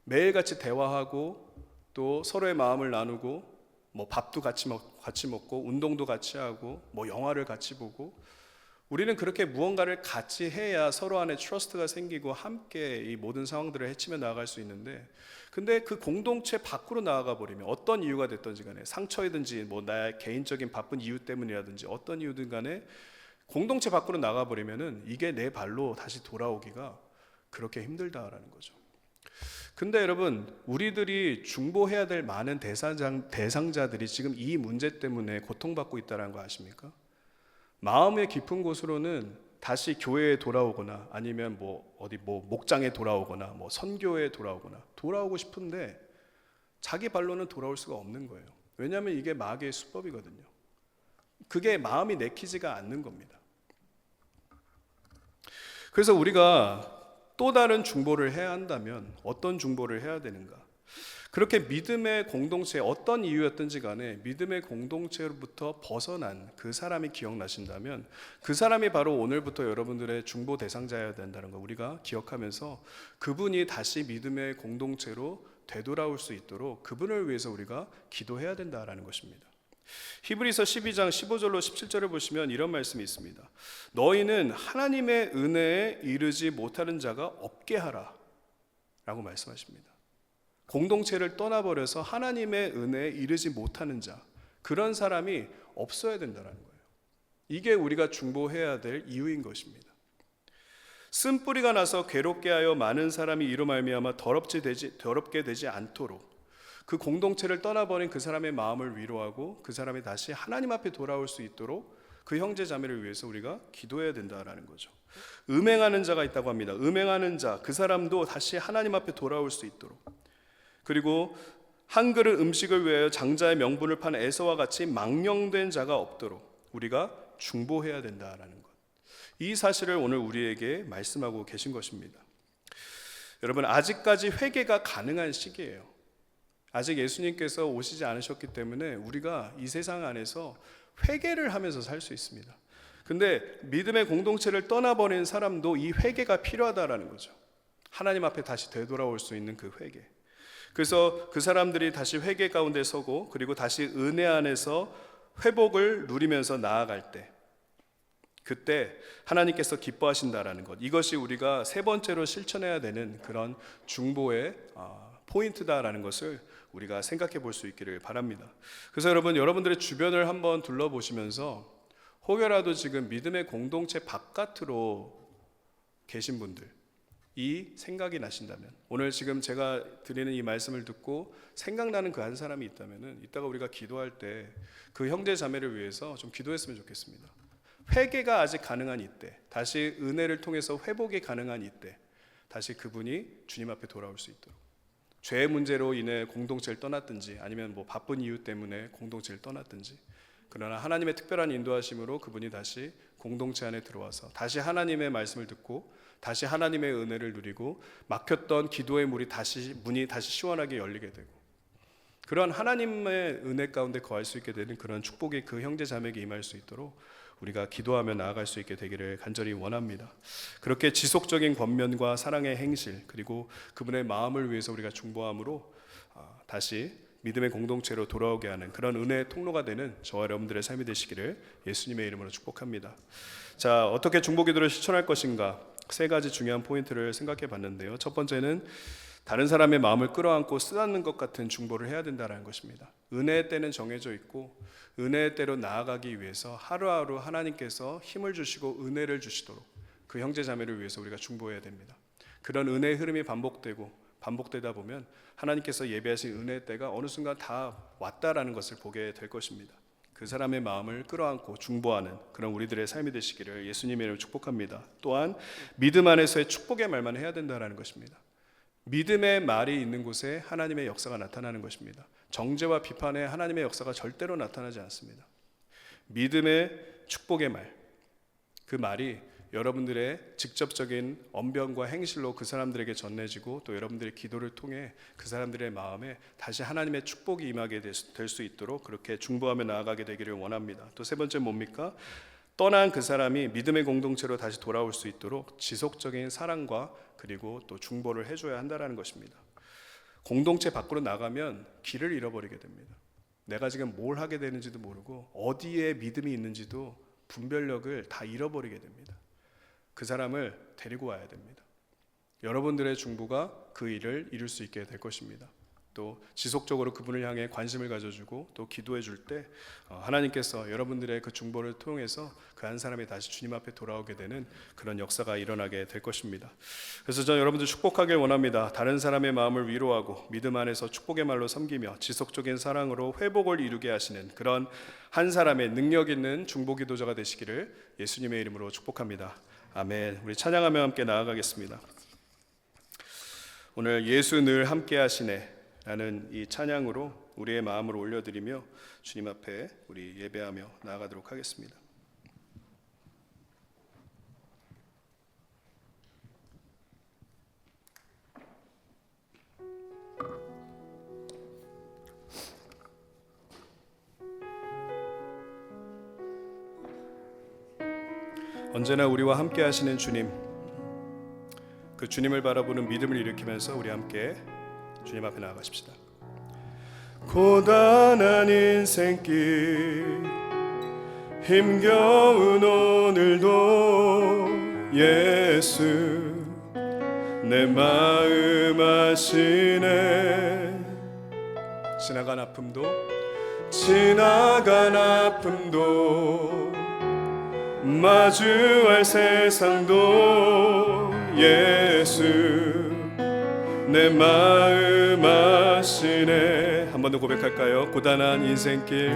매일같이 대화하고 또 서로의 마음을 나누고 뭐 밥도 같이 먹고 운동도 같이 하고 뭐 영화를 같이 보고 우리는 그렇게 무언가를 같이 해야 서로 안에 트러스트가 생기고 함께 이 모든 상황들을 헤치며 나아갈 수 있는데, 근데 그 공동체 밖으로 나아가 버리면 어떤 이유가 됐든지 간에 상처이든지 뭐 나의 개인적인 바쁜 이유 때문이라든지 어떤 이유든 간에 공동체 밖으로 나가 버리면은 이게 내 발로 다시 돌아오기가 그렇게 힘들다라는 거죠. 근데 여러분, 우리들이 중보해야 될 많은 대상자들이 지금 이 문제 때문에 고통받고 있다는 거 아십니까? 마음의 깊은 곳으로는 다시 교회에 돌아오거나 아니면 뭐 어디 뭐 목장에 돌아오거나 뭐 선교에 돌아오거나 돌아오고 싶은데 자기 발로는 돌아올 수가 없는 거예요. 왜냐하면 이게 마귀의 수법이거든요. 그게 마음이 내키지가 않는 겁니다. 그래서 우리가 또 다른 중보를 해야 한다면 어떤 중보를 해야 되는가? 그렇게 믿음의 공동체, 어떤 이유였든지 간에 믿음의 공동체로부터 벗어난 그 사람이 기억나신다면 그 사람이 바로 오늘부터 여러분들의 중보 대상자여야 된다는 거 우리가 기억하면서 그분이 다시 믿음의 공동체로 되돌아올 수 있도록 그분을 위해서 우리가 기도해야 된다라는 것입니다. 히브리서 12장 15절로 17절을 보시면 이런 말씀이 있습니다. 너희는 하나님의 은혜에 이르지 못하는 자가 없게 하라 라고 말씀하십니다. 공동체를 떠나버려서 하나님의 은혜에 이르지 못하는 자, 그런 사람이 없어야 된다는 거예요. 이게 우리가 중보해야 될 이유인 것입니다. 쓴뿌리가 나서 괴롭게 하여 많은 사람이 이로 말미암아 더럽게 되지 않도록 그 공동체를 떠나버린 그 사람의 마음을 위로하고 그 사람이 다시 하나님 앞에 돌아올 수 있도록 그 형제 자매를 위해서 우리가 기도해야 된다라는 거죠. 음행하는 자가 있다고 합니다. 음행하는 자, 그 사람도 다시 하나님 앞에 돌아올 수 있도록, 그리고 한 그릇 음식을 위하여 장자의 명분을 판 에서와 같이 망령된 자가 없도록 우리가 중보해야 된다라는 것, 이 사실을 오늘 우리에게 말씀하고 계신 것입니다. 여러분, 아직까지 회개가 가능한 시기예요. 아직 예수님께서 오시지 않으셨기 때문에 우리가 이 세상 안에서 회개를 하면서 살 수 있습니다. 근데 믿음의 공동체를 떠나버린 사람도 이 회개가 필요하다라는 거죠. 하나님 앞에 다시 되돌아올 수 있는 그 회개. 그래서 그 사람들이 다시 회개 가운데 서고 그리고 다시 은혜 안에서 회복을 누리면서 나아갈 때, 그때 하나님께서 기뻐하신다라는 것, 이것이 우리가 세 번째로 실천해야 되는 그런 중보의 포인트다라는 것을 우리가 생각해 볼 수 있기를 바랍니다. 그래서 여러분들의 주변을 한번 둘러보시면서 혹여라도 지금 믿음의 공동체 바깥으로 계신 분들, 이 생각이 나신다면, 오늘 지금 제가 드리는 이 말씀을 듣고 생각나는 그 한 사람이 있다면 이따가 우리가 기도할 때 그 형제 자매를 위해서 좀 기도했으면 좋겠습니다. 회개가 아직 가능한 이때, 다시 은혜를 통해서 회복이 가능한 이때 다시 그분이 주님 앞에 돌아올 수 있도록, 죄의 문제로 인해 공동체를 떠났든지 아니면 뭐 바쁜 이유 때문에 공동체를 떠났든지, 그러나 하나님의 특별한 인도하심으로 그분이 다시 공동체 안에 들어와서 다시 하나님의 말씀을 듣고 다시 하나님의 은혜를 누리고 막혔던 기도의 문이 다시 시원하게 열리게 되고, 그런 하나님의 은혜 가운데 거할 수 있게 되는 그런 축복이 그 형제 자매에게 임할 수 있도록 우리가 기도하며 나아갈 수 있게 되기를 간절히 원합니다. 그렇게 지속적인 권면과 사랑의 행실, 그리고 그분의 마음을 위해서 우리가 중보함으로 다시 믿음의 공동체로 돌아오게 하는 그런 은혜의 통로가 되는 저와 여러분들의 삶이 되시기를 예수님의 이름으로 축복합니다. 자, 어떻게 중보기도를 실천할 것인가? 세 가지 중요한 포인트를 생각해 봤는데요. 첫 번째는 다른 사람의 마음을 끌어안고 쓰다듬는 것 같은 중보를 해야 된다는 것입니다. 은혜의 때는 정해져 있고 은혜의 때로 나아가기 위해서 하루하루 하나님께서 힘을 주시고 은혜를 주시도록 그 형제 자매를 위해서 우리가 중보해야 됩니다. 그런 은혜의 흐름이 반복되다 보면 하나님께서 예비하신 은혜의 때가 어느 순간 다 왔다라는 것을 보게 될 것입니다. 그 사람의 마음을 끌어안고 중보하는 그런 우리들의 삶이 되시기를 예수님의 이름으로 축복합니다. 또한 믿음 안에서의 축복의 말만 해야 된다는 것입니다. 믿음의 말이 있는 곳에 하나님의 역사가 나타나는 것입니다. 정죄와 비판에 하나님의 역사가 절대로 나타나지 않습니다. 믿음의 축복의 말, 그 말이 여러분들의 직접적인 언변과 행실로 그 사람들에게 전해지고 또 여러분들의 기도를 통해 그 사람들의 마음에 다시 하나님의 축복이 임하게 될 수 있도록 그렇게 중보하며 나아가게 되기를 원합니다. 또 세 번째 뭡니까? 떠난 그 사람이 믿음의 공동체로 다시 돌아올 수 있도록 지속적인 사랑과 그리고 또 중보를 해줘야 한다는 것입니다. 공동체 밖으로 나가면 길을 잃어버리게 됩니다. 내가 지금 뭘 하게 되는지도 모르고 어디에 믿음이 있는지도 분별력을 다 잃어버리게 됩니다. 그 사람을 데리고 와야 됩니다. 여러분들의 중보가 그 일을 이룰 수 있게 될 것입니다. 또 지속적으로 그분을 향해 관심을 가져주고 또 기도해 줄 때 하나님께서 여러분들의 그 중보를 통해서 그 한 사람이 다시 주님 앞에 돌아오게 되는 그런 역사가 일어나게 될 것입니다. 그래서 저는 여러분들 축복하길 원합니다. 다른 사람의 마음을 위로하고 믿음 안에서 축복의 말로 섬기며 지속적인 사랑으로 회복을 이루게 하시는 그런 한 사람의 능력 있는 중보 기도자가 되시기를 예수님의 이름으로 축복합니다. 아멘. 우리 찬양하며 함께 나아가겠습니다. 오늘 예수 늘 함께 하시네 라는 이 찬양으로 우리의 마음을 올려드리며 주님 앞에 우리 예배하며 나아가도록 하겠습니다. 언제나 우리와 함께 하시는 주님, 그 주님을 바라보는 믿음을 일으키면서 우리 함께 주님 앞에 나아가십시다. 고단한 인생길 힘겨운 오늘도 예수 내 마음 아시네. 지나간 아픔도 마주할 세상도 예수 내 마음 아시네. 한 번 더 고백할까요? 고단한 인생길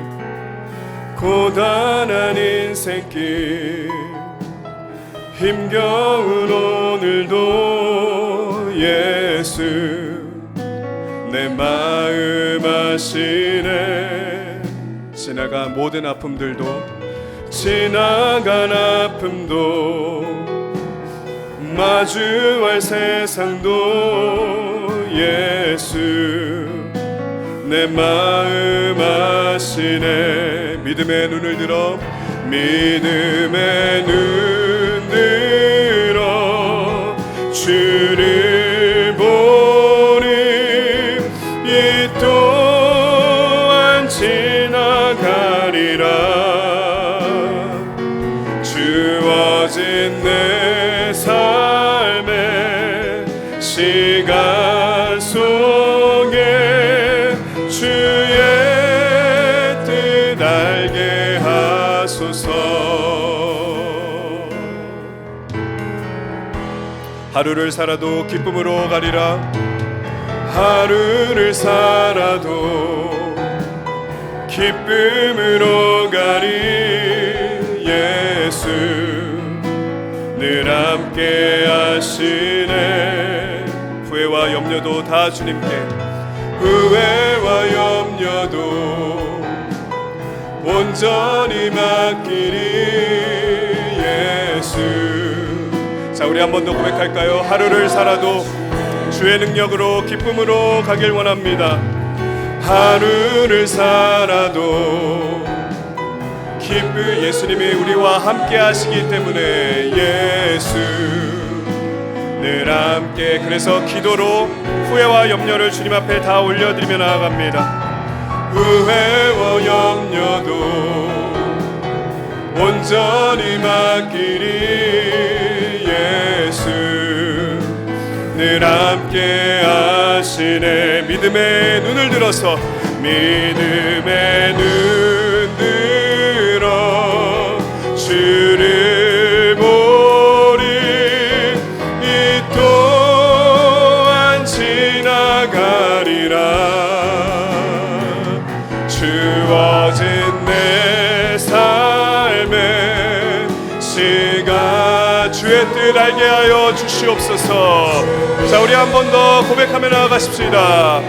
힘겨운 오늘도 예수 내 마음 아시네. 지나간 아픔도 마주할 세상도 예수 내 마음 아시네. 믿음의 눈 들어 주를 보니 이 또한 지나가리라. 주어진 내 삶의 시간 속에 주의 뜻 알게 하소서. 하루를 살아도 기쁨으로 가리라. 하루를 살아도 기쁨으로 가리. 예수 늘 함께 하시네. 후회와 염려도 다 주님께, 후회와 염려도 온전히 맡기리. 예수. 자, 우리 한 번 더 고백할까요? 하루를 살아도 주의 능력으로 기쁨으로 가길 원합니다. 하루를 살아도 기쁨 예수님이 우리와 함께 하시기 때문에 예수 늘 함께. 그래서 기도로 후회와 염려를 주님 앞에 다 올려드리며 나아갑니다. 후회와 염려도 온전히 맡기리 예수 늘 함께 하시네. 믿음의 눈을 들어서 믿음의 눈 들어 주를 보리. 이 또한 지나가리라. 주어진 내 삶의 시간 주의 뜻 알게 하여 주시옵소서. 자, 우리 한 번 더 고백하며 나아가십시다.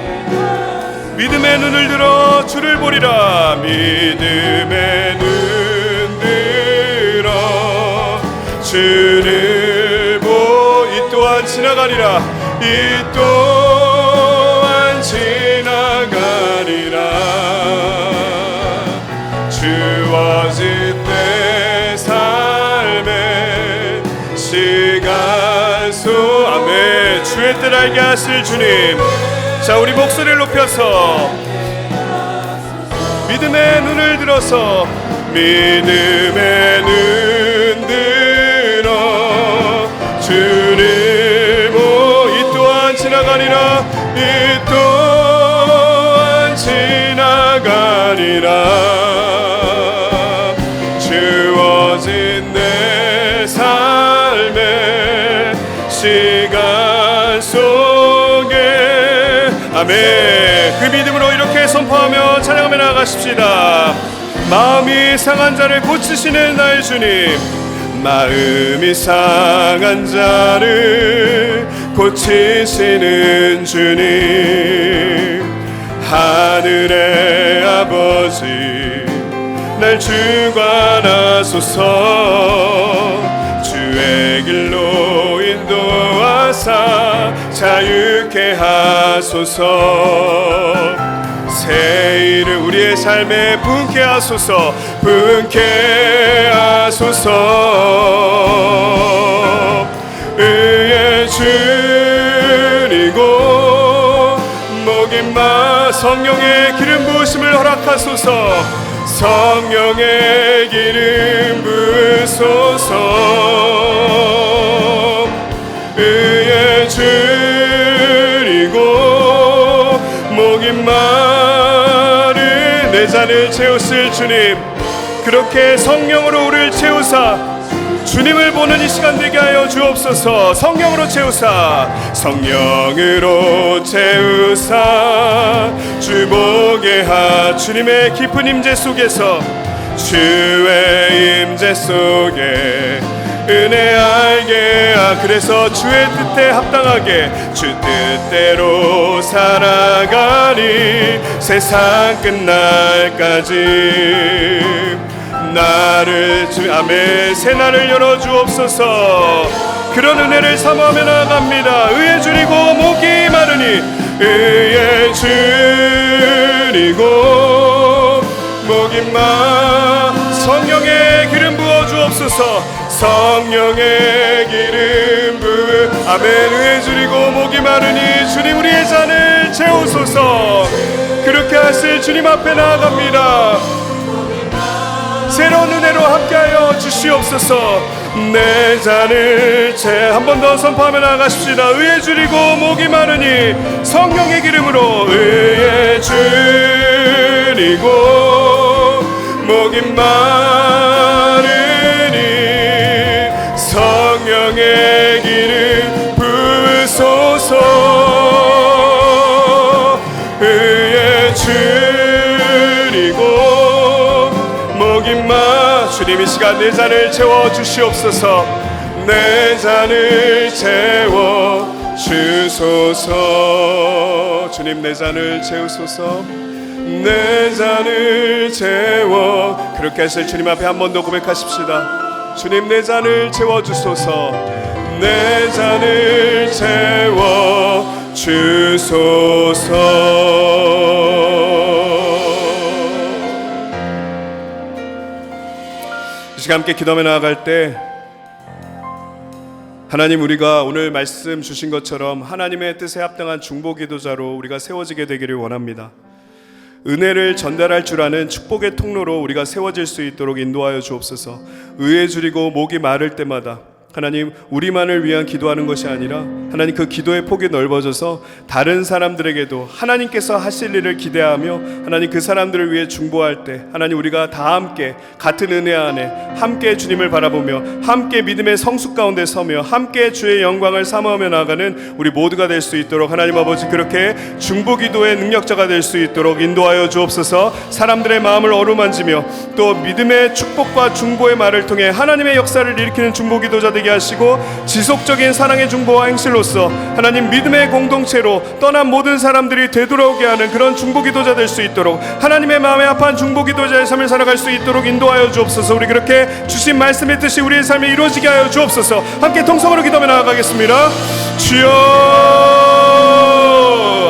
믿음의 눈을 들어 주를 보리라. 믿음의 눈 들어 주를 보. 이 또한 지나가리라. 이 또한 지나가리라. 주어진 내 삶의 시간 속 아멘. 주의 뜻 알게 하실 주님. 자, 우리 목소리를 높여서 믿음의 눈을 들어서 믿음의 눈 들어 주를 보. 이 또한 지나가리라. 이 또한 지나가리라. 주어진 내 삶의 시간 속에 아멘. 그 믿음으로 이렇게 선포하며 찬양하며 나아가십시다. 마음이 상한 자를 고치시는 나의 주님. 마음이 상한 자를 고치시는 주님. 하늘의 아버지 날 주관하소서. 주의 길로 인도하사 자유케 하소서. 새 일을 우리의 삶에 분케 하소서. 분케 하소서. 의의 주이고 목임마 성령의 기름 부으심을 허락하소서. 성령의 기름 부으소서. 의의 주이고 목임 마른 내 잔을 채우실 주님. 그렇게 성령으로 우리를 채우사 주님을 보는 이 시간 되게 하여 주옵소서. 성령으로 채우사 성령으로 채우사 주 보게 하. 주님의 깊은 임재 속에서 주의 임재 속에 은혜 알게 하. 그래서 주의 뜻에 합당하게 주 뜻대로 살아가리. 세상 끝날까지 나를 아멘. 새날을 열어주옵소서. 그런 은혜를 사모하며 나아갑니다. 의에 줄이고 목이 마르니 의에 줄이고 목이 마. 성령의 기름 부어 주옵소서. 성령의 기름 부 아멘. 의에 줄이고 목이 마르니 주님 우리의 잔을 채우소서. 그렇게 하실 주님 앞에 나아갑니다. 새로운 은혜로 함께하여 주시옵소서. 내 잔을 한 번 더 선포하며 나가십시다. 의에 줄이고 목이 마르니 성령의 기름으로 의에 줄이고 목이 마르니 성령의 기름 부으소서. 의에 줄이고 주님 이 시간 내 잔을 채워 주시옵소서. 내 잔을 채워 주소서. 주님 내 잔을 채우소서. 내 잔을 채워. 그렇게 하실 주님 앞에 한 번 더 고백하십시다. 주님 내 잔을 채워 주소서. 내 잔을 채워 주소서. 시간 함께 기도하며 나아갈 때 하나님, 우리가 오늘 말씀 주신 것처럼 하나님의 뜻에 합당한 중보 기도자로 우리가 세워지게 되기를 원합니다. 은혜를 전달할 줄 아는 축복의 통로로 우리가 세워질 수 있도록 인도하여 주옵소서. 의에 줄이고 목이 마를 때마다 하나님, 우리만을 위한 기도하는 것이 아니라 하나님, 그 기도의 폭이 넓어져서 다른 사람들에게도 하나님께서 하실 일을 기대하며 하나님, 그 사람들을 위해 중보할 때 하나님, 우리가 다 함께 같은 은혜 안에 함께 주님을 바라보며 함께 믿음의 성숙 가운데 서며 함께 주의 영광을 사모하며 나아가는 우리 모두가 될 수 있도록 하나님 아버지, 그렇게 중보 기도의 능력자가 될 수 있도록 인도하여 주옵소서. 사람들의 마음을 어루만지며 또 믿음의 축복과 중보의 말을 통해 하나님의 역사를 일으키는 중보 기도자 되게 하시고, 지속적인 사랑의 중보와 행실로서 하나님, 믿음의 공동체로 떠난 모든 사람들이 되돌아오게 하는 그런 중보 기도자 될 수 있도록, 하나님의 마음에 합한 중보 기도자의 삶을 살아갈 수 있도록 인도하여 주옵소서. 우리 그렇게 주신 말씀의 뜻이 우리의 삶에 이루어지게 하여 주옵소서. 함께 통성으로 기도하며 나아가겠습니다. 주여,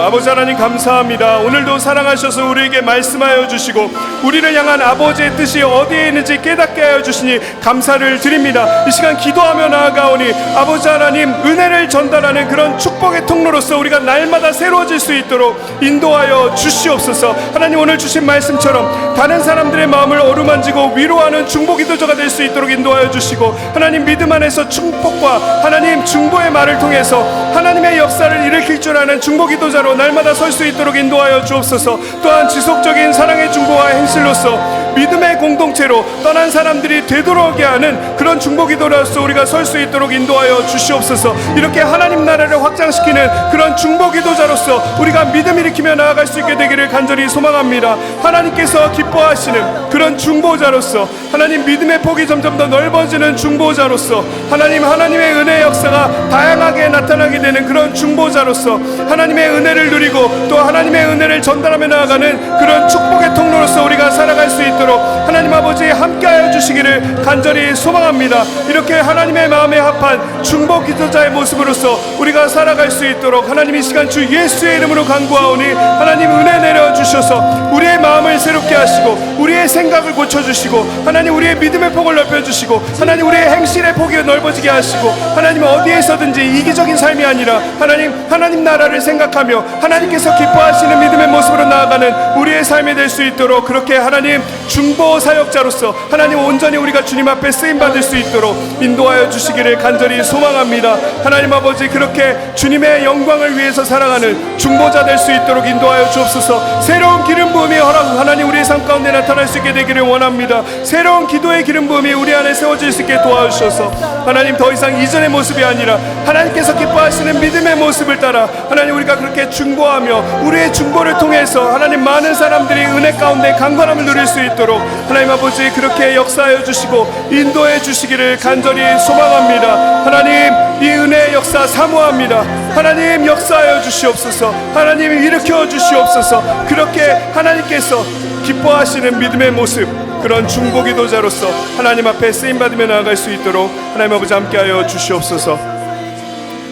아버지 하나님 감사합니다. 오늘도 사랑하셔서 우리에게 말씀하여 주시고 우리를 향한 아버지의 뜻이 어디에 있는지 깨닫게 하여 주시니 감사를 드립니다. 이 시간 기도하며 나아가오니 아버지 하나님, 은혜를 전달하는 그런 축복의 통로로서 우리가 날마다 새로워질 수 있도록 인도하여 주시옵소서. 하나님, 오늘 주신 말씀처럼 다른 사람들의 마음을 어루만지고 위로하는 중보 기도자가 될 수 있도록 인도하여 주시고, 하나님, 믿음 안에서 축복과 하나님 중보의 말을 통해서 하나님의 역사를 일으킬 줄 아는 중보 기도자로 날마다 설 수 있도록 인도하여 주옵소서. 또한 지속적인 사랑의 중보와 행실로서 믿음의 공동체로 떠난 사람들이 되돌아오게 하는 그런 중보 기도로서 우리가 설 수 있도록 인도하여 주시옵소서. 이렇게 하나님 나라를 확장시키는 그런 중보 기도자로서 우리가 믿음 일으키며 나아갈 수 있게 되기를 간절히 소망합니다. 하나님께서 기뻐하시는 그런 중보자로서 하나님, 믿음의 폭이 점점 더 넓어지는 중보자로서 하나님의 은혜의 역사가 다양하게 나타나게 되는 그런 중보자로서 하나님의 은혜를 누리고 또 하나님의 은혜를 전달하며 나아가는 그런 축복의 통로로서 우리가 살아갈 수 있도록 하나님 아버지 함께하여 주시기를 간절히 소망합니다. 이렇게 하나님의 마음에 합한 중보 기도자의 모습으로서 우리가 살아갈 수 있도록 하나님, 이 시간 주 예수의 이름으로 간구하오니 하나님, 은혜 내려주셔서 우리의 마음을 새롭게 하시고 우리의 생각을 고쳐주시고 하나님, 우리의 믿음의 폭을 넓혀주시고 하나님, 우리의 행실의 폭이 넓어지게 하시고 하나님, 어디에서든지 이기적인 삶이 아니라 하나님 나라를 생각하며 하나님께서 기뻐하시는 믿음의 모습으로 나아가는 우리의 삶이 될 수 있도록, 그렇게 하나님 중보 사역자로서 하나님 온전히 우리가 주님 앞에 쓰임받을 수 있도록 인도하여 주시기를 간절히 소망합니다. 하나님 아버지, 그렇게 주님의 영광을 위해서 살아가는 중보자 될 수 있도록 인도하여 주옵소서. 새로운 기름 부음이 하나님 우리의 삶 가운데 나타날 수 있게 되기를 원합니다. 새로운 기도의 기름 부음이 우리 안에 세워질 수 있게 도와주셔서 하나님, 더 이상 이전의 모습이 아니라 하나님께서 기뻐하시는 믿음의 모습을 따라 하나님, 우리가 그렇게 중보하며 우리의 중보를 통해서 하나님, 많은 사람들이 은혜 가운데 강건함을 누릴 수 있도록 하나님 아버지, 그렇게 역사하여 주시고 인도해 주시기를 간절히 소망합니다. 하나님, 이 은혜의 역사 사모합니다. 하나님, 역사하여 주시옵소서. 하나님, 일으켜 주시옵소서. 그렇게 하나님께서 기뻐하시는 믿음의 모습, 그런 중보 기도자로서 하나님 앞에 쓰임받으며 나아갈 수 있도록 하나님 아버지 함께하여 주시옵소서.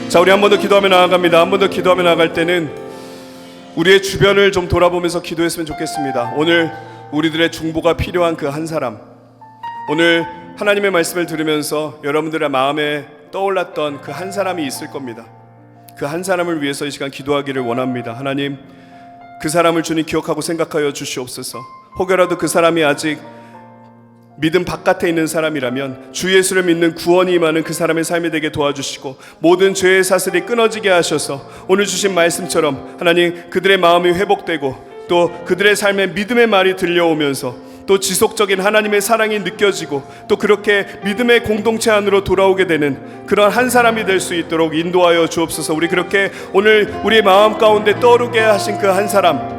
자, 우리 한 번 더 기도하며 나아갑니다. 한 번 더 기도하며 나아갈 때는 우리의 주변을 좀 돌아보면서 기도했으면 좋겠습니다. 오늘 우리들의 중보가 필요한 그 한 사람, 오늘 하나님의 말씀을 들으면서 여러분들의 마음에 떠올랐던 그 한 사람이 있을 겁니다. 그 한 사람을 위해서 이 시간 기도하기를 원합니다. 하나님, 그 사람을 주님 기억하고 생각하여 주시옵소서. 혹여라도 그 사람이 아직 믿음 바깥에 있는 사람이라면 주 예수를 믿는 구원이 임하는 그 사람의 삶이 되게 도와주시고, 모든 죄의 사슬이 끊어지게 하셔서 오늘 주신 말씀처럼 하나님, 그들의 마음이 회복되고 또 그들의 삶에 믿음의 말이 들려오면서 또 지속적인 하나님의 사랑이 느껴지고 또 그렇게 믿음의 공동체 안으로 돌아오게 되는 그런 한 사람이 될 수 있도록 인도하여 주옵소서. 우리 그렇게 오늘 우리의 마음 가운데 떠오르게 하신 그 한 사람,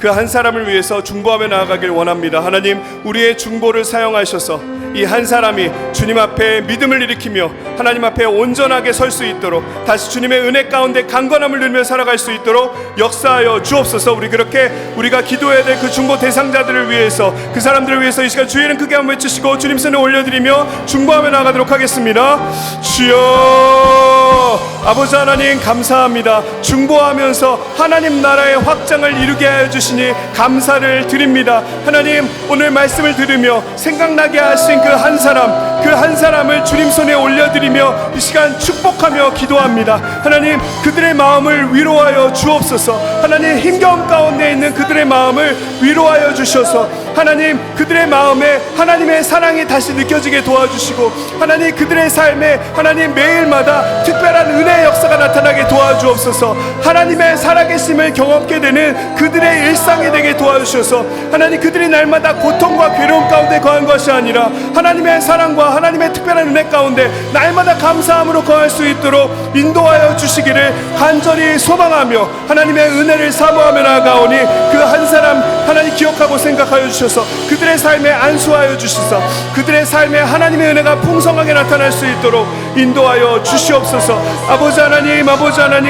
그 한 사람을 위해서 중보하며 나아가길 원합니다. 하나님, 우리의 중보를 사용하셔서 이 한 사람이 주님 앞에 믿음을 일으키며 하나님 앞에 온전하게 설 수 있도록, 다시 주님의 은혜 가운데 강건함을 누리며 살아갈 수 있도록 역사하여 주옵소서. 우리 그렇게 우리가 기도해야 될 그 중보 대상자들을 위해서, 그 사람들을 위해서 이 시간 주의 이름 크게 한번 외치시고 주님 손에 올려드리며 중보하며 나아가도록 하겠습니다. 주여, 아버지 하나님 감사합니다. 중보하면서 하나님 나라의 확장을 이루게 하여 주시니 감사를 드립니다. 하나님, 오늘 말씀을 들으며 생각나게 하신 그 한 사람을 주님 손에 올려드리며 이 시간 축복하며 기도합니다. 하나님, 그들의 마음을 위로하여 주옵소서. 하나님, 힘겨움 가운데 있는 그들의 마음을 위로하여 주셔서 하나님, 그들의 마음에 하나님의 사랑이 다시 느껴지게 도와주시고 하나님, 그들의 삶에 하나님 매일마다 특별한 은혜의 역사가 나타나게 도와주옵소서. 하나님의 살아계심을 경험하게 되는 그들의 일상이 되게 도와주셔서 하나님, 그들이 날마다 고통과 괴로움 가운데 거한 것이 아니라 하나님의 사랑과 하나님의 특별한 은혜 가운데 날마다 감사함으로 거할 수 있도록 인도하여 주시기를 간절히 소망하며 하나님의 은혜를 사모하며 나아가오니 그 한 사람 하나님 기억하고 생각하여 주셔서 그들의 삶에 안수하여 주시사 그들의 삶에 하나님의 은혜가 풍성하게 나타날 수 있도록 인도하여 주시옵소서. 아버지 하나님,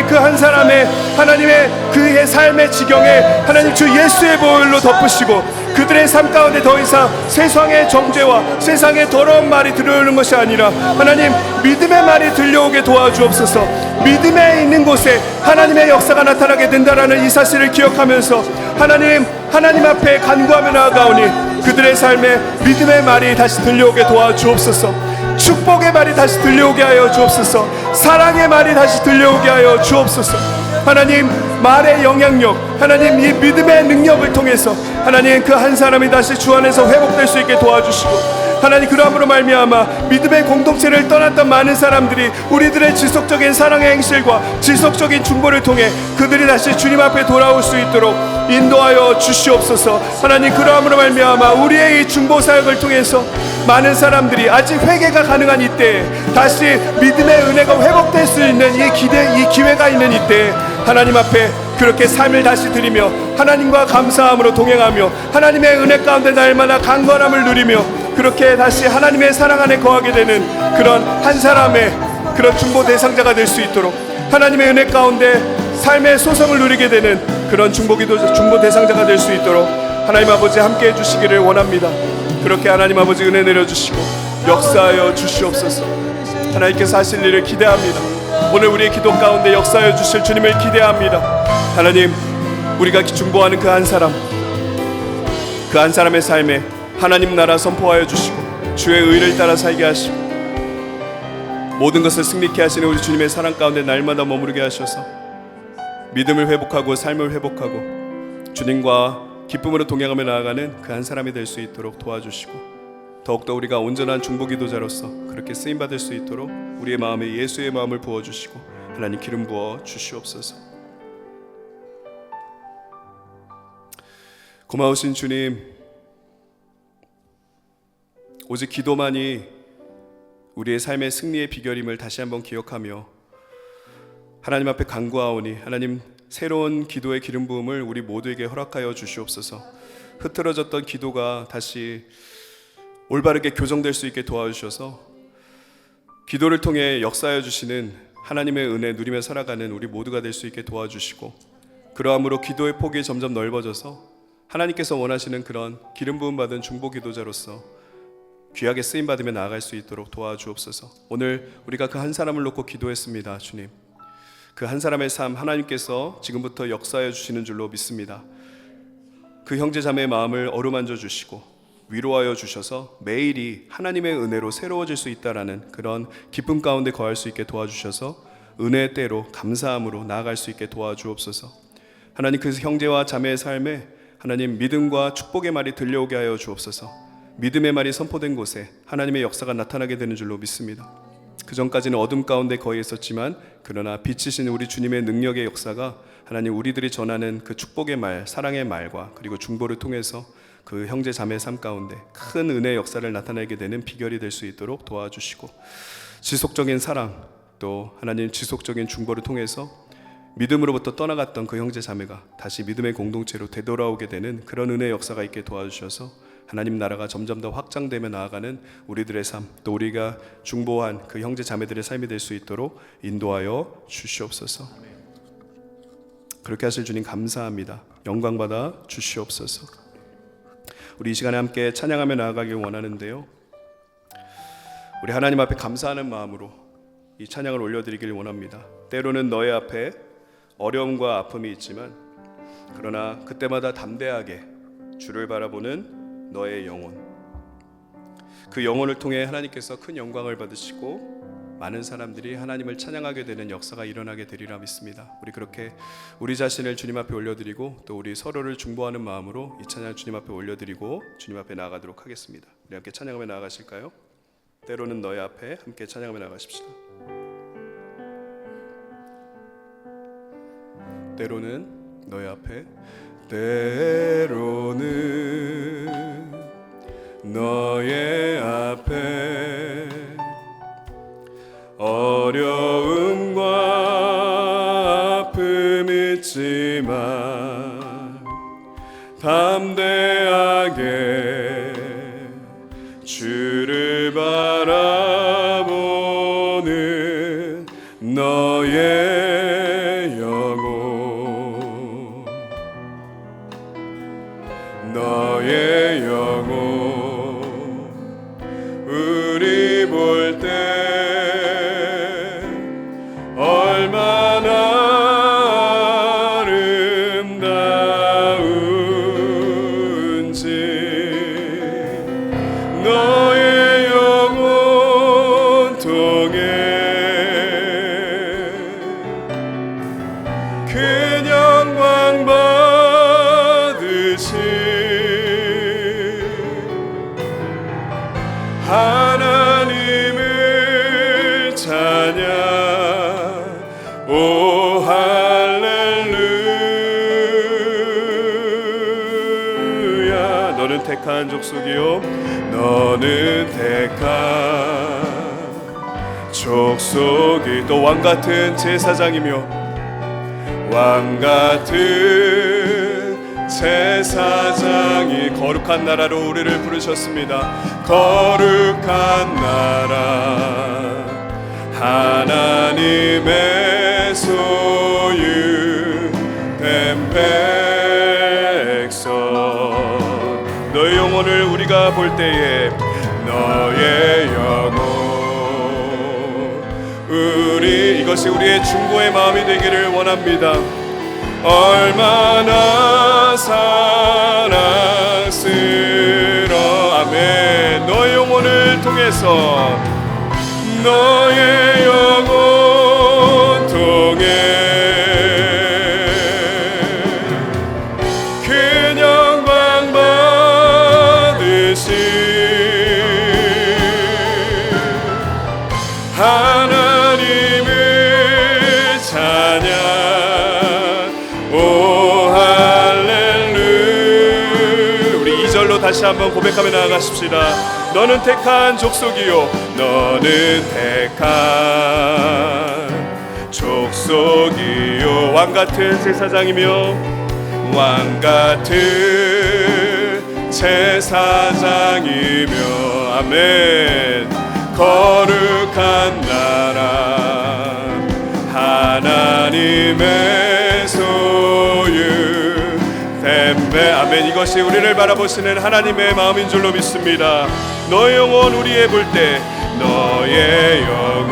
그 한 사람의 하나님의 그의 삶의 지경에 하나님 주 예수의 보혈로 덮으시고 그들의 삶 가운데 더 이상 세상의 정죄와 세상의 더러운 말이 들려오는 것이 아니라 하나님 믿음의 말이 들려오게 도와주옵소서. 믿음에 있는 곳에 하나님의 역사가 나타나게 된다라는 이 사실을 기억하면서 하나님 앞에 간구하며 나아가오니 그들의 삶에 믿음의 말이 다시 들려오게 도와주옵소서. 축복의 말이 다시 들려오게 하여 주옵소서. 사랑의 말이 다시 들려오게 하여 주옵소서. 하나님, 말의 영향력, 하나님 이 믿음의 능력을 통해서 하나님 그 한 사람이 다시 주 안에서 회복될 수 있게 도와주시고 하나님, 그러함으로 말미암아 믿음의 공동체를 떠났던 많은 사람들이 우리들의 지속적인 사랑의 행실과 지속적인 중보를 통해 그들이 다시 주님 앞에 돌아올 수 있도록 인도하여 주시옵소서. 하나님, 그러함으로 말미암아 우리의 이 중보 사역을 통해서 많은 사람들이 아직 회개가 가능한 이때에 다시 믿음의 은혜가 회복될 수 있는 이 기회가 있는 이때에 하나님 앞에 그렇게 삶을 다시 드리며 하나님과 감사함으로 동행하며 하나님의 은혜 가운데 날마다 강건함을 누리며 그렇게 다시 하나님의 사랑 안에 거하게 되는 그런 한 사람의 그런 중보 대상자가 될 수 있도록 하나님의 은혜 가운데 삶의 소성을 누리게 되는 그런 중보 대상자가 될 수 있도록 하나님 아버지 함께해 주시기를 원합니다. 그렇게 하나님 아버지 은혜 내려주시고 역사하여 주시옵소서. 하나님께서 하실 일을 기대합니다. 오늘 우리의 기도 가운데 역사하여 주실 주님을 기대합니다. 하나님, 우리가 중보하는 그 한 사람의 삶에 하나님 나라 선포하여 주시고 주의 의를 따라 살게 하시고 모든 것을 승리케 하시는 우리 주님의 사랑 가운데 날마다 머무르게 하셔서 믿음을 회복하고 삶을 회복하고 주님과 기쁨으로 동행하며 나아가는 그 한 사람이 될 수 있도록 도와주시고 더욱더 우리가 온전한 중보 기도자로서 그렇게 쓰임받을 수 있도록 우리의 마음에 예수의 마음을 부어주시고 하나님 기름 부어 주시옵소서. 고마우신 주님, 오직 기도만이 우리의 삶의 승리의 비결임을 다시 한번 기억하며 하나님 앞에 간구하오니 하나님 새로운 기도의 기름 부음을 우리 모두에게 허락하여 주시옵소서. 흐트러졌던 기도가 다시 올바르게 교정될 수 있게 도와주셔서 기도를 통해 역사하여 주시는 하나님의 은혜 누리며 살아가는 우리 모두가 될 수 있게 도와주시고 그러함으로 기도의 폭이 점점 넓어져서 하나님께서 원하시는 그런 기름 부음 받은 중보 기도자로서 귀하게 쓰임 받으며 나아갈 수 있도록 도와주옵소서. 오늘 우리가 그 한 사람을 놓고 기도했습니다. 주님, 그 한 사람의 삶 하나님께서 지금부터 역사해 주시는 줄로 믿습니다. 그 형제 자매의 마음을 어루만져 주시고 위로하여 주셔서 매일이 하나님의 은혜로 새로워질 수 있다라는 그런 기쁨 가운데 거할 수 있게 도와주셔서 은혜의 때로 감사함으로 나아갈 수 있게 도와주옵소서. 하나님, 그 형제와 자매의 삶에 하나님 믿음과 축복의 말이 들려오게 하여 주옵소서. 믿음의 말이 선포된 곳에 하나님의 역사가 나타나게 되는 줄로 믿습니다. 그 전까지는 어둠 가운데 거해 있었지만 그러나 빛이신 우리 주님의 능력의 역사가 하나님 우리들이 전하는 그 축복의 말, 사랑의 말과 그리고 중보를 통해서 그 형제 자매의 삶 가운데 큰 은혜의 역사를 나타내게 되는 비결이 될 수 있도록 도와주시고 지속적인 사랑 또 하나님 지속적인 중보를 통해서 믿음으로부터 떠나갔던 그 형제 자매가 다시 믿음의 공동체로 되돌아오게 되는 그런 은혜의 역사가 있게 도와주셔서 하나님 나라가 점점 더 확장되며 나아가는 우리들의 삶, 또 우리가 중보한 그 형제 자매들의 삶이 될 수 있도록 인도하여 주시옵소서. 그렇게 하실 주님 감사합니다. 영광 받아 주시옵소서. 우리 이 시간에 함께 찬양하며 나아가길 원하는데요, 우리 하나님 앞에 감사하는 마음으로 이 찬양을 올려드리길 원합니다. 때로는 너의 앞에 어려움과 아픔이 있지만 그러나 그때마다 담대하게 주를 바라보는 너의 영혼, 그 영혼을 통해 하나님께서 큰 영광을 받으시고 많은 사람들이 하나님을 찬양하게 되는 역사가 일어나게 되리라 믿습니다. 우리 그렇게 우리 자신을 주님 앞에 올려드리고 또 우리 서로를 중보하는 마음으로 이 찬양 주님 앞에 올려드리고 주님 앞에 나아가도록 하겠습니다. 우리 함께 찬양하며 나아가실까요? 때로는 너의 앞에 함께 찬양하며 나아가십시다. 때로는 너의 앞에, 때로는 너의 앞에 어려움과 아픔 있지만 담대하게 주를 바라보는 너의 영혼, 너의 영혼 우리 볼 때 얼마나 아름다운지 너의 영혼 통해 큰 영광 받으신 하나님을 찬양. 오 할렐루야. 너는 택한 족속이요, 너는 택한 족속이, 또 왕같은 제사장이며 왕같은 제사장이 거룩한 나라로 우리를 부르셨습니다. 거룩한 나라, 하나님의 소유된 백성. 너의 영혼을 우리가 볼 때에 너의 영혼 우리, 이것이 우리의 중보의 마음이 되기를 원합니다. 얼마나 사랑스러워. 아멘. 너의 영혼을 통해서, 너의 영혼 통해 큰 영광 받으신 하나님을 찬양. 오 할렐루야. 우리 2절로 다시 한번 고백하며 나아가십시다. 너는 택한 족속이요, 너는 택한 족속이요, 왕같은 제사장이며 왕같은 제사장이며 아멘. 거룩한 나라, 하나님의 소유 뱀배. 아멘. 이것이 우리를 바라보시는 하나님의 마음인 줄로 믿습니다. 너의 영혼 우리의 볼 때, 너의 영혼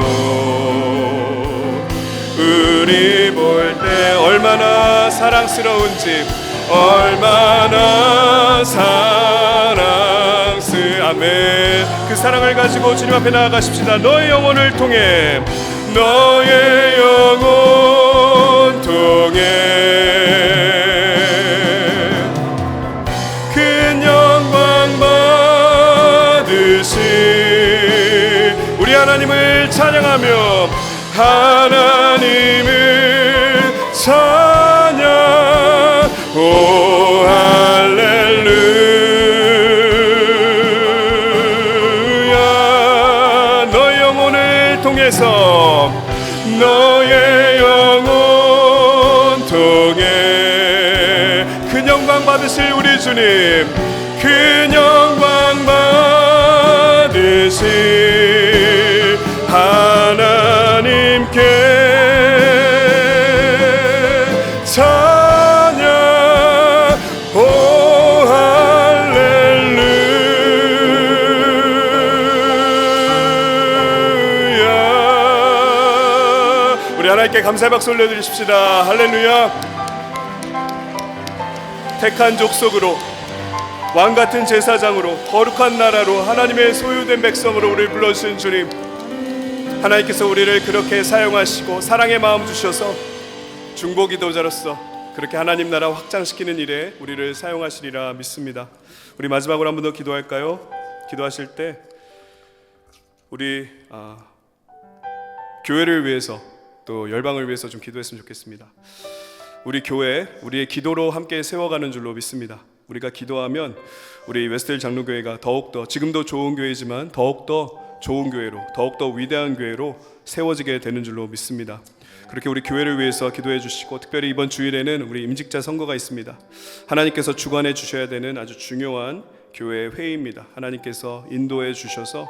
우리 볼 때 얼마나 사랑스러운지, 얼마나 아멘. 그 사랑을 가지고 주님 앞에 나아가십시다. 너의 영혼을 통해, 너의 영혼 통해 큰 영광 받으신 우리 하나님을 찬양하며, 하나님을 찬양. 오 할렐루야. 너의 영혼을 통해서, 너의 영혼 통해 큰 영광 받으실 우리 주님, 큰 영광 받으실 하나님께 찬양. 오 할렐루야. 우리 하나님께 감사의 박수 올려드리십시다. 할렐루야. 택한 족속으로 왕같은 제사장으로 거룩한 나라로 하나님의 소유된 백성으로 우리를 불러주신 주님, 하나님께서 우리를 그렇게 사용하시고 사랑의 마음 주셔서 중보기도자로서 그렇게 하나님 나라 확장시키는 일에 우리를 사용하시리라 믿습니다. 우리 마지막으로 한 번 더 기도할까요? 기도하실 때 우리 교회를 위해서 또 열방을 위해서 좀 기도했으면 좋겠습니다. 우리 교회, 우리의 기도로 함께 세워가는 줄로 믿습니다. 우리가 기도하면 우리 웨스트힐 장로교회가 더욱더, 지금도 좋은 교회지만 더욱더 좋은 교회로, 더욱더 위대한 교회로 세워지게 되는 줄로 믿습니다. 그렇게 우리 교회를 위해서 기도해 주시고, 특별히 이번 주일에는 우리 임직자 선거가 있습니다. 하나님께서 주관해 주셔야 되는 아주 중요한 교회 회의입니다. 하나님께서 인도해 주셔서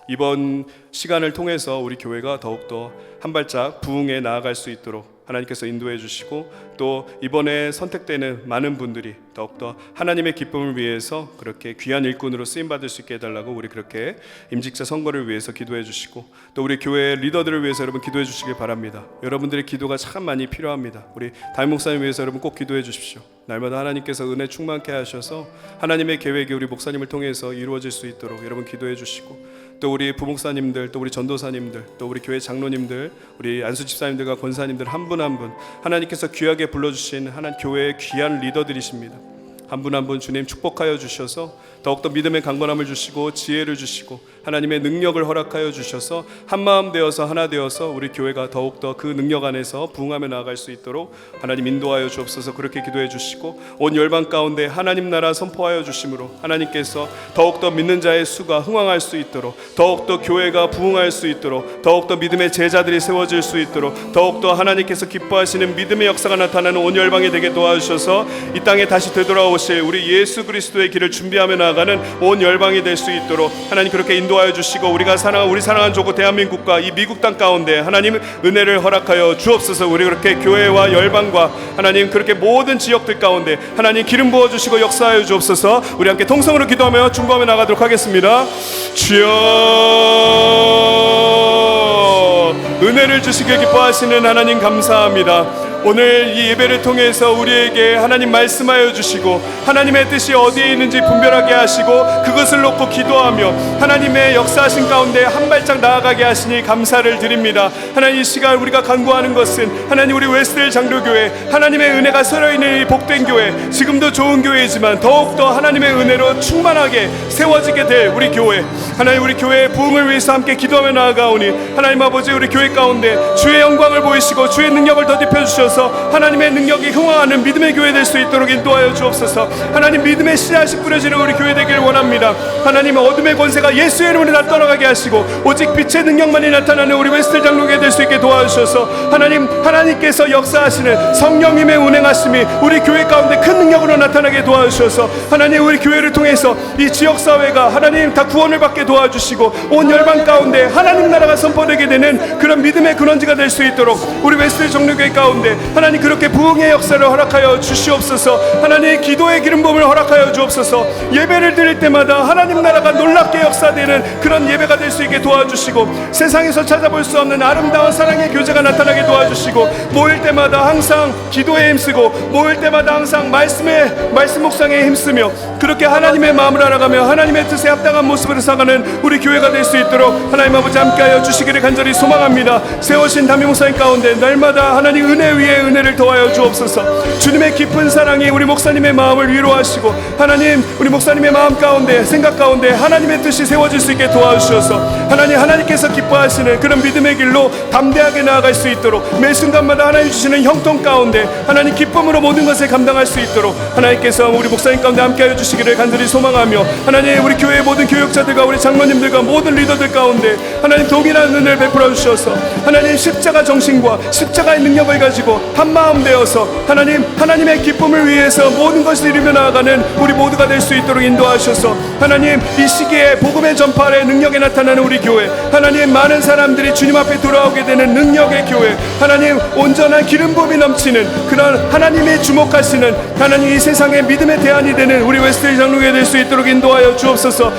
이번 시간을 통해서 우리 교회가 더욱더 한 발짝 부흥에 나아갈 수 있도록 하나님께서 인도해 주시고, 또 이번에 선택되는 많은 분들이 더욱더 하나님의 기쁨을 위해서 그렇게 귀한 일꾼으로 쓰임받을 수 있게 해달라고 우리 그렇게 임직자 선거를 위해서 기도해 주시고, 또 우리 교회 리더들을 위해서 여러분 기도해 주시길 바랍니다. 여러분들의 기도가 참 많이 필요합니다. 우리 담임 목사님 위해서 여러분 꼭 기도해 주십시오. 날마다 하나님께서 은혜 충만케 하셔서 하나님의 계획이 우리 목사님을 통해서 이루어질 수 있도록 여러분 기도해 주시고, 또 우리 부목사님들, 또 우리 전도사님들, 또 우리 교회 장로님들, 우리 안수집사님들과 권사님들 한 분 한 분 하나님께서 귀하게 불러주신 하나님 교회의 귀한 리더들이십니다. 한 분 한 분 주님 축복하여 주셔서 더욱더 믿음의 강건함을 주시고 지혜를 주시고 하나님의 능력을 허락하여 주셔서 한마음 되어서 하나 되어서 우리 교회가 더욱더 그 능력 안에서 부흥하며 나아갈 수 있도록 하나님 인도하여 주옵소서. 그렇게 기도해 주시고, 온 열방 가운데 하나님 나라 선포하여 주심으로 하나님께서 더욱더 믿는 자의 수가 흥왕할 수 있도록, 더욱더 교회가 부흥할 수 있도록, 더욱더 믿음의 제자들이 세워질 수 있도록, 더욱더 하나님께서 기뻐하시는 믿음의 역사가 나타나는 온 열방이 되게 도와주셔서 이 땅에 다시 되돌아오실 우리 예수 그리스도의 길을 준비하며 나아가는 온 열방이 될 수 있도록 하나님 그렇게 인도하여 주시고, 우리 사랑한 조국 대한민국과 이 미국 땅 가운데 하나님 은혜를 허락하여 주옵소서. 우리 그렇게 교회와 열방과 하나님 그렇게 모든 지역들 가운데 하나님 기름 부어 주시고 역사하여 주옵소서. 우리 함께 통성으로 기도하며 중보하며 나가도록 하겠습니다. 주여, 은혜를 주시길 기뻐하시는 하나님 감사합니다. 오늘 이 예배를 통해서 우리에게 하나님 말씀하여 주시고, 하나님의 뜻이 어디에 있는지 분별하게 하시고 그것을 놓고 기도하며 하나님의 역사하신 가운데 한 발짝 나아가게 하시니 감사를 드립니다. 하나님, 이 시간 우리가 간구하는 것은 하나님 우리 웨스트힐 장로교회, 하나님의 은혜가 서려있는 이 복된 교회, 지금도 좋은 교회이지만 더욱더 하나님의 은혜로 충만하게 세워지게 될 우리 교회, 하나님 우리 교회의 부흥을 위해서 함께 기도하며 나아가오니 하나님 아버지, 우리 교회 가운데 주의 영광을 보이시고 주의 능력을 더딥혀 주셔서 하나님의 능력이 흥황하는 믿음의 교회 될 수 있도록 인도하여 주옵소서. 하나님, 믿음의 씨앗이 뿌려지는 우리 교회 되기를 원합니다. 하나님, 어둠의 권세가 예수의 이름으로 다 떠나가게 하시고 오직 빛의 능력만이 나타나는 우리 웨스트힐 장로교회 될 수 있게 도와주셔서 하나님께서 역사하시는 성령님의 운행하심이 우리 교회 가운데 큰 능력으로 나타나게 도와주셔서 하나님, 우리 교회를 통해서 이 지역사회가 하나님 다 구원을 받게 도와주시고 온 열방 가운데 하나님 나라가 선포되게 되는 그런 믿음의 근원지가 될 수 있도록 우리 웨스트힐 장로교회 가운데 하나님 그렇게 부흥의 역사를 허락하여 주시옵소서. 하나님, 기도의 기름 부음을 허락하여 주옵소서. 예배를 드릴 때마다 하나님 나라가 놀랍게 역사되는 그런 예배가 될 수 있게 도와주시고, 세상에서 찾아볼 수 없는 아름다운 사랑의 교제가 나타나게 도와주시고, 모일 때마다 항상 기도에 힘쓰고 모일 때마다 항상 말씀 묵상에 힘쓰며 그렇게 하나님의 마음을 알아가며 하나님의 뜻에 합당한 모습으로 살아가는 우리 교회가 될 수 있도록 하나님 아버지 함께하여 주시기를 간절히 소망합니다. 세우신 담임 목사님 가운데 날마다 하나님 은혜 위에 은혜를 더하여 주옵소서. 주님의 깊은 사랑이 우리 목사님의 마음을 위로하시고 하나님, 우리 목사님의 마음 가운데, 생각 가운데 하나님의 뜻이 세워질 수 있게 도와주셔서 하나님께서 기뻐하시는 그런 믿음의 길로 담대하게 나아갈 수 있도록 매 순간마다 하나님 주시는 형통 가운데 하나님 기쁨으로 모든 것을 감당할 수 있도록 하나님께서 우리 목사님 가운데 함께하여 주시기를 간절히 소망하며, 하나님 우리 교회의 모든 교육자들과 우리 장로님들과 모든 리더들 가운데 하나님 동일한 은혜를 베풀어 주셔서 하나님 십자가 정신과 십자가의 능력을 가지고 한마음 되어서 하나님의 기쁨을 위해서 모든 것을 이루며 나아가는 우리 모두가 될 수 있도록 인도하셔서 하나님, 이 시기에 복음의 전파의 능력이 나타나는 우리 교회, 하나님 많은 사람들이 주님 앞에 돌아오게 되는 능력의 교회, 하나님 온전한 기름 부음이 넘치는 그런 하나님이 주목하시는 하나님 이 세상의 믿음의 대안이 되는 우리 웨스트힐 장로교회 될 수 있도록 인도하여 주옵소서.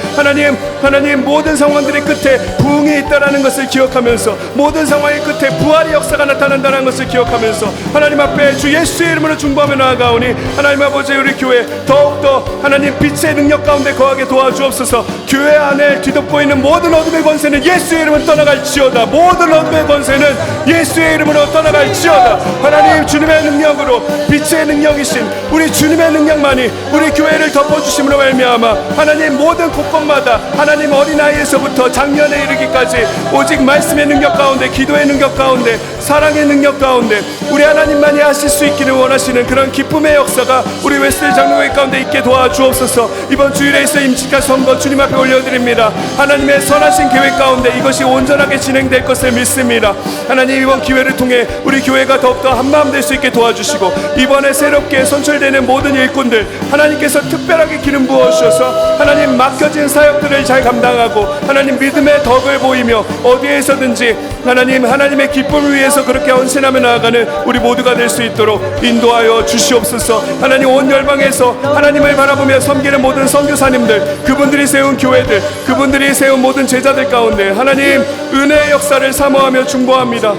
하나님 모든 상황들의 끝에 부흥이 있다라는 것을 기억하면서, 모든 상황의 끝에 부활의 역사가 나타난다는 것을 기억하면서 주옵소서. 하나님 앞에 주 예수의 이름으로 중보하며 나아가오니 하나님 아버지 우리 교회 더욱더 하나님 빛의 능력 가운데 거하게 도와주옵소서. 교회 안에 뒤덮고 있는 모든 어둠의 권세는 예수의 이름으로 떠나갈지어다. 모든 어둠의 권세는 예수의 이름으로 떠나갈지어다. 하나님 주님의 능력으로 빛의 능력이신 우리 주님의 능력만이 우리 교회를 덮어주심으로 말미암아 하나님 모든 곳곳마다 하나님 어린아이에서부터 장년에 이르기까지 오직 말씀의 능력 가운데 기도의 능력 가운데 사랑의 능력 가운데 우리 하나님만이 하실 수 있기를 원하시는 그런 기쁨의 역사가 우리 웨스트 장로회 가운데 있게 도와주옵소서. 이번 주일에 있어 임직한 선거 주님 앞에 올려드립니다. 하나님의 선하신 계획 가운데 이것이 온전하게 진행될 것을 믿습니다. 하나님 이번 기회를 통해 우리 교회가 더욱더 한마음 될 수 있게 도와주시고 이번에 새롭게 선출되는 모든 일꾼들 하나님께서 특별하게 기름 부어주셔서 하나님 맡겨진 사역들을 잘 감당하고 하나님 믿음의 덕을 보이며 어디에서든지 하나님의 기쁨을 위해서 그렇게 헌신하며 나아가는 우리 모두가 될 수 있도록 인도하여 주시옵소서. 하나님 온 열방에서 하나님을 바라보며 섬기는 모든 선교사님들 그분들이 세운 교회들 그분들이 세운 모든 제자들 가운데 하나님 은혜의 역사를 사모하며 중보합니다.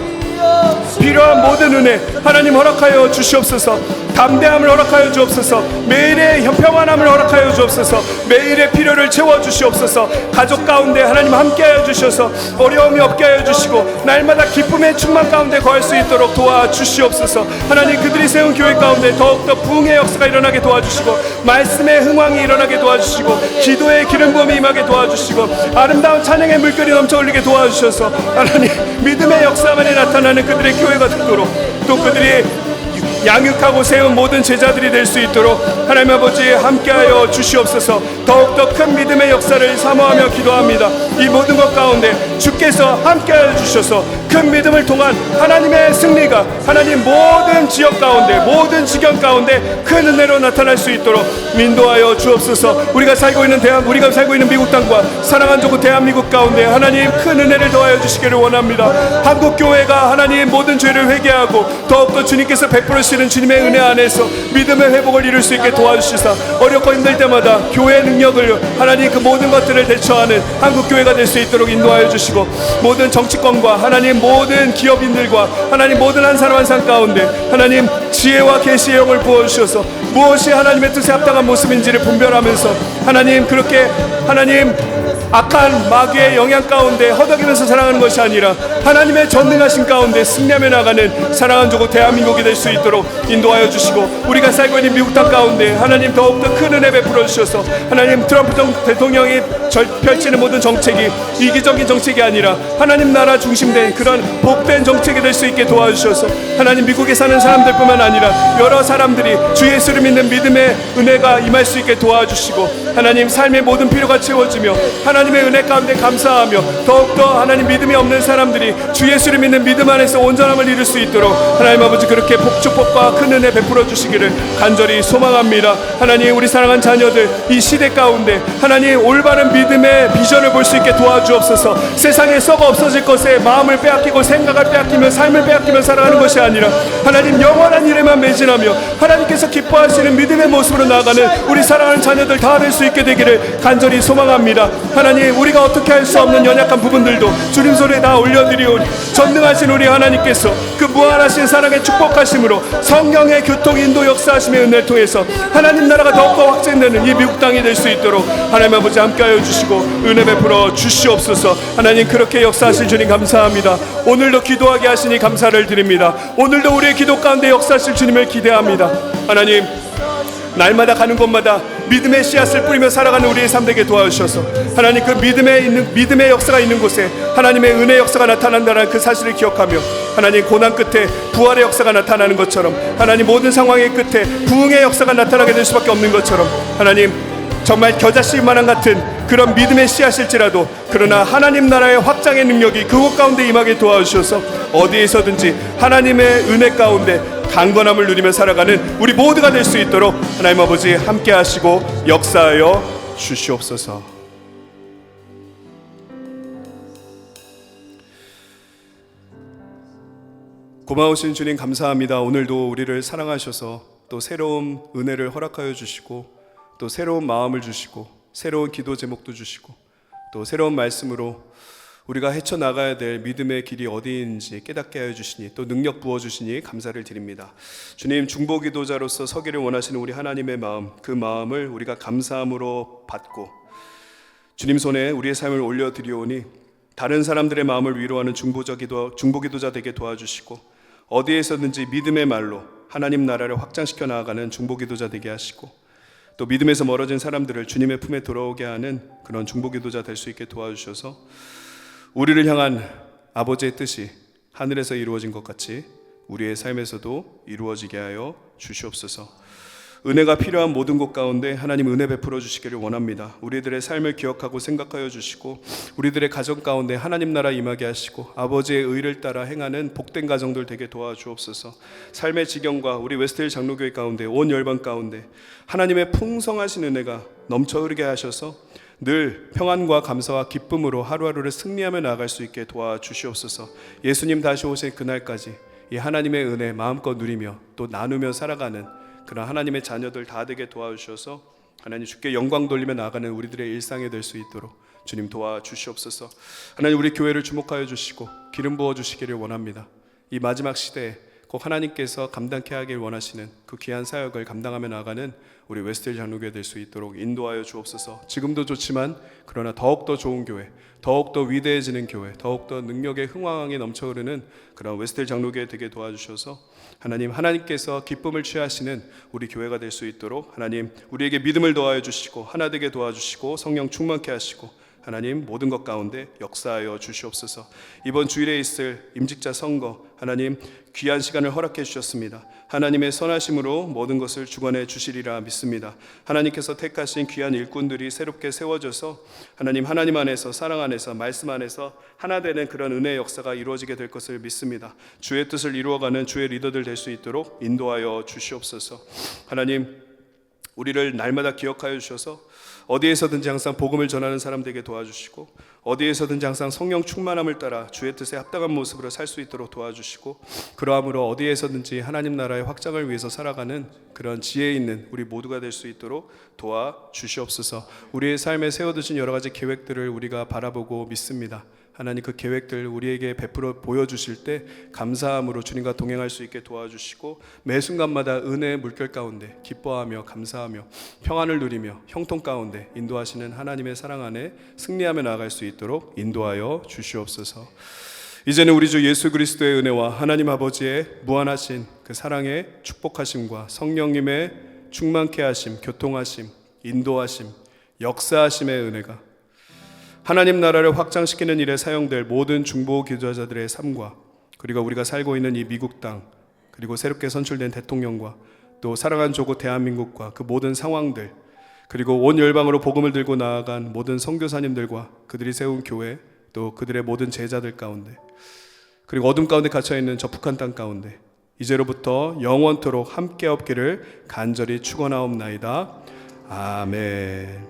필요한 모든 은혜 하나님 허락하여 주시옵소서. 담대함을 허락하여 주옵소서. 매일의 평안함을 허락하여 주옵소서. 매일의 필요를 채워주시옵소서. 가족 가운데 하나님 함께하여 주셔서 어려움이 없게 하여 주시고 날마다 기쁨의 충만 가운데 거할 수 있도록 도와주시옵소서. 하나님 그들이 세운 교회 가운데 더욱더 부흥의 역사가 일어나게 도와주시고 말씀의 흥왕이 일어나게 도와주시고 기도의 기름 부음이 임하게 도와주시고 아름다운 찬양의 물결이 넘쳐 흘리게 도와주셔서 하나님 믿음의 역사만이 나타나는 그들의 교회가 되도록 또 그들이 양육하고 세운 모든 제자들이 될 수 있도록 하나님 아버지 함께하여 주시옵소서. 더욱더 큰 믿음의 역사를 사모하며 기도합니다. 이 모든 것 가운데 주께서 함께하여 주셔서 큰 믿음을 통한 하나님의 승리가 하나님 모든 지역 가운데 모든 지경 가운데 큰 은혜로 나타날 수 있도록 인도하여 주옵소서. 우리가 살고 있는 미국 땅과 사랑한 조국 대한민국 가운데 하나님 큰 은혜를 더하여 주시기를 원합니다. 한국 교회가 하나님 모든 죄를 회개하고 더욱더 주님께서 베풀으시는 주님의 은혜 안에서 믿음의 회복을 이룰 수 있게 도와주시사 어렵고 힘들 때마다 교회의 능력을 하나님 그 모든 것들을 대처하는 한국 교회가 될 수 있도록 인도하여 주시고 모든 정치권과 하나님 모든 기업인들과 하나님 모든 한 사람 한 사람 가운데 하나님 지혜와 계시의 영을 부어주셔서 무엇이 하나님의 뜻에 합당한 모습인지를 분별하면서 하나님 그렇게 하나님 악한 마귀의 영향 가운데 허덕이면서 살아가는 것이 아니라 하나님의 전능하신 가운데 승리하며 나가는 사랑한 조국 대한민국이 될 수 있도록 인도하여 주시고 우리가 살고 있는 미국 땅 가운데 하나님 더욱더 큰 은혜 베풀어 주셔서 하나님 트럼프 대통령이 펼치는 모든 정책이 이기적인 정책이 아니라 하나님 나라 중심된 그런 복된 정책이 될 수 있게 도와주셔서 하나님 미국에 사는 사람들뿐만 아니라 여러 사람들이 주 예수를 믿는 믿음의 은혜가 임할 수 있게 도와주시고 하나님 삶의 모든 필요가 채워지며 하나님의 은혜 가운데 감사하며 더욱더 하나님 믿음이 없는 사람들이 주 예수를 믿는 믿음 안에서 온전함을 이룰 수 있도록 하나님 아버지 그렇게 축복과 큰 은혜 베풀어 주시기를 간절히 소망합니다. 하나님 우리 사랑한 자녀들 이 시대 가운데 하나님 올바른 믿음의 비전을 볼 수 있게 도와주옵소서. 세상에 썩어 없어질 것에 마음을 빼앗기고 생각을 빼앗기며 삶을 빼앗기며 살아가는 것이 아니라 하나님 영원한 일에만 매진하며 하나님께서 기뻐하시는 믿음의 모습으로 나아가는 우리 사랑하는 자녀들 다 될 수 있게 되기를 간절히 소망합니다. 하나님 우리가 어떻게 할 수 없는 연약한 부분들도 주님 손에 다 올려드리오니 전능하신 우리 하나님께서 그 무한하신 사랑의 축복하심으로 성령의 교통 인도 역사하심의 은혜를 통해서 하나님 나라가 더욱더 확장되는 이 미국 땅이 될 수 있도록 하나님 아버지 함께하여 주시고 은혜 베풀어 주시옵소서. 하나님 그렇게 역사하실 주님 감사합니다. 오늘도 기도하게 하시니 감사를 드립니다. 오늘도 우리의 기도 가운데 역사하실 주님을 기대합니다. 하나님 날마다 가는 곳마다 믿음의 씨앗을 뿌리며 살아가는 우리의 삶 되게 도와주셔서 하나님 그 믿음의 역사가 있는 곳에 하나님의 은혜 역사가 나타난다는 그 사실을 기억하며 하나님 고난 끝에 부활의 역사가 나타나는 것처럼 하나님 모든 상황의 끝에 부흥의 역사가 나타나게 될 수밖에 없는 것처럼 하나님 정말 겨자씨만한 같은 그런 믿음의 씨앗일지라도 그러나 하나님 나라의 확장의 능력이 그곳 가운데 임하게 도와주셔서 어디에서든지 하나님의 은혜 가운데 강건함을 누리며 살아가는 우리 모두가 될 수 있도록 하나님 아버지 함께 하시고 역사하여 주시옵소서. 고마우신 주님 감사합니다. 오늘도 우리를 사랑하셔서 또 새로운 은혜를 허락하여 주시고 또 새로운 마음을 주시고 새로운 기도 제목도 주시고 또 새로운 말씀으로 우리가 헤쳐나가야 될 믿음의 길이 어디인지 깨닫게 하여 주시니 또 능력 부어주시니 감사를 드립니다. 주님, 중보기도자로서 서기를 원하시는 우리 하나님의 마음, 그 마음을 우리가 감사함으로 받고 주님 손에 우리의 삶을 올려드리오니 다른 사람들의 마음을 위로하는 중보기도자 되게 도와주시고 어디에서든지 믿음의 말로 하나님 나라를 확장시켜 나아가는 중보기도자 되게 하시고 또 믿음에서 멀어진 사람들을 주님의 품에 돌아오게 하는 그런 중보기도자 될 수 있게 도와주셔서 우리를 향한 아버지의 뜻이 하늘에서 이루어진 것 같이 우리의 삶에서도 이루어지게 하여 주시옵소서. 은혜가 필요한 모든 곳 가운데 하나님 은혜 베풀어 주시기를 원합니다. 우리들의 삶을 기억하고 생각하여 주시고 우리들의 가정 가운데 하나님 나라 임하게 하시고 아버지의 의를 따라 행하는 복된 가정들 되게 도와주옵소서. 삶의 지경과 우리 웨스트힐 장로교회 가운데 온 열방 가운데 하나님의 풍성하신 은혜가 넘쳐 흐르게 하셔서 늘 평안과 감사와 기쁨으로 하루하루를 승리하며 나아갈 수 있게 도와주시옵소서. 예수님 다시 오실 그날까지 이 하나님의 은혜 마음껏 누리며 또 나누며 살아가는 그런 하나님의 자녀들 다 되게 도와주셔서 하나님 주께 영광 돌리며 나아가는 우리들의 일상이 될 수 있도록 주님 도와주시옵소서. 하나님 우리 교회를 주목하여 주시고 기름 부어 주시기를 원합니다. 이 마지막 시대에 꼭 하나님께서 감당케 하길 원하시는 그 귀한 사역을 감당하며 나아가는 우리 웨스트힐 장로교회 될 수 있도록 인도하여 주옵소서. 지금도 좋지만 그러나 더욱더 좋은 교회, 더욱더 위대해지는 교회, 더욱더 능력의 흥황이 넘쳐 흐르는 그런 웨스트힐 장로교회 되게 도와주셔서 하나님께서 기쁨을 취하시는 우리 교회가 될 수 있도록 하나님 우리에게 믿음을 더하여 주시고 하나 되게 도와주시고 성령 충만케 하시고 하나님 모든 것 가운데 역사하여 주시옵소서. 이번 주일에 있을 임직자 선거 하나님 귀한 시간을 허락해 주셨습니다. 하나님의 선하심으로 모든 것을 주관해 주시리라 믿습니다. 하나님께서 택하신 귀한 일꾼들이 새롭게 세워져서 하나님 안에서 사랑 안에서 말씀 안에서 하나 되는 그런 은혜의 역사가 이루어지게 될 것을 믿습니다. 주의 뜻을 이루어가는 주의 리더들 될 수 있도록 인도하여 주시옵소서. 하나님 우리를 날마다 기억하여 주셔서 어디에서든지 항상 복음을 전하는 사람 되게 도와주시고 어디에서든지 항상 성령 충만함을 따라 주의 뜻에 합당한 모습으로 살 수 있도록 도와주시고 그러함으로 어디에서든지 하나님 나라의 확장을 위해서 살아가는 그런 지혜 있는 우리 모두가 될 수 있도록 도와주시옵소서. 우리의 삶에 세워두신 여러 가지 계획들을 우리가 바라보고 믿습니다. 하나님 그 계획들 우리에게 베풀어 보여주실 때 감사함으로 주님과 동행할 수 있게 도와주시고 매 순간마다 은혜의 물결 가운데 기뻐하며 감사하며 평안을 누리며 형통 가운데 인도하시는 하나님의 사랑 안에 승리하며 나아갈 수 있도록 인도하여 주시옵소서. 이제는 우리 주 예수 그리스도의 은혜와 하나님 아버지의 무한하신 그 사랑의 축복하심과 성령님의 충만케 하심, 교통하심, 인도하심, 역사하심의 은혜가 하나님 나라를 확장시키는 일에 사용될 모든 중보 기도자들의 삶과 그리고 우리가 살고 있는 이 미국 땅 그리고 새롭게 선출된 대통령과 또 사랑한 조국 대한민국과 그 모든 상황들 그리고 온 열방으로 복음을 들고 나아간 모든 선교사님들과 그들이 세운 교회 또 그들의 모든 제자들 가운데 그리고 어둠 가운데 갇혀있는 저 북한 땅 가운데 이제로부터 영원토록 함께 없기를 간절히 축원하옵나이다. 아멘.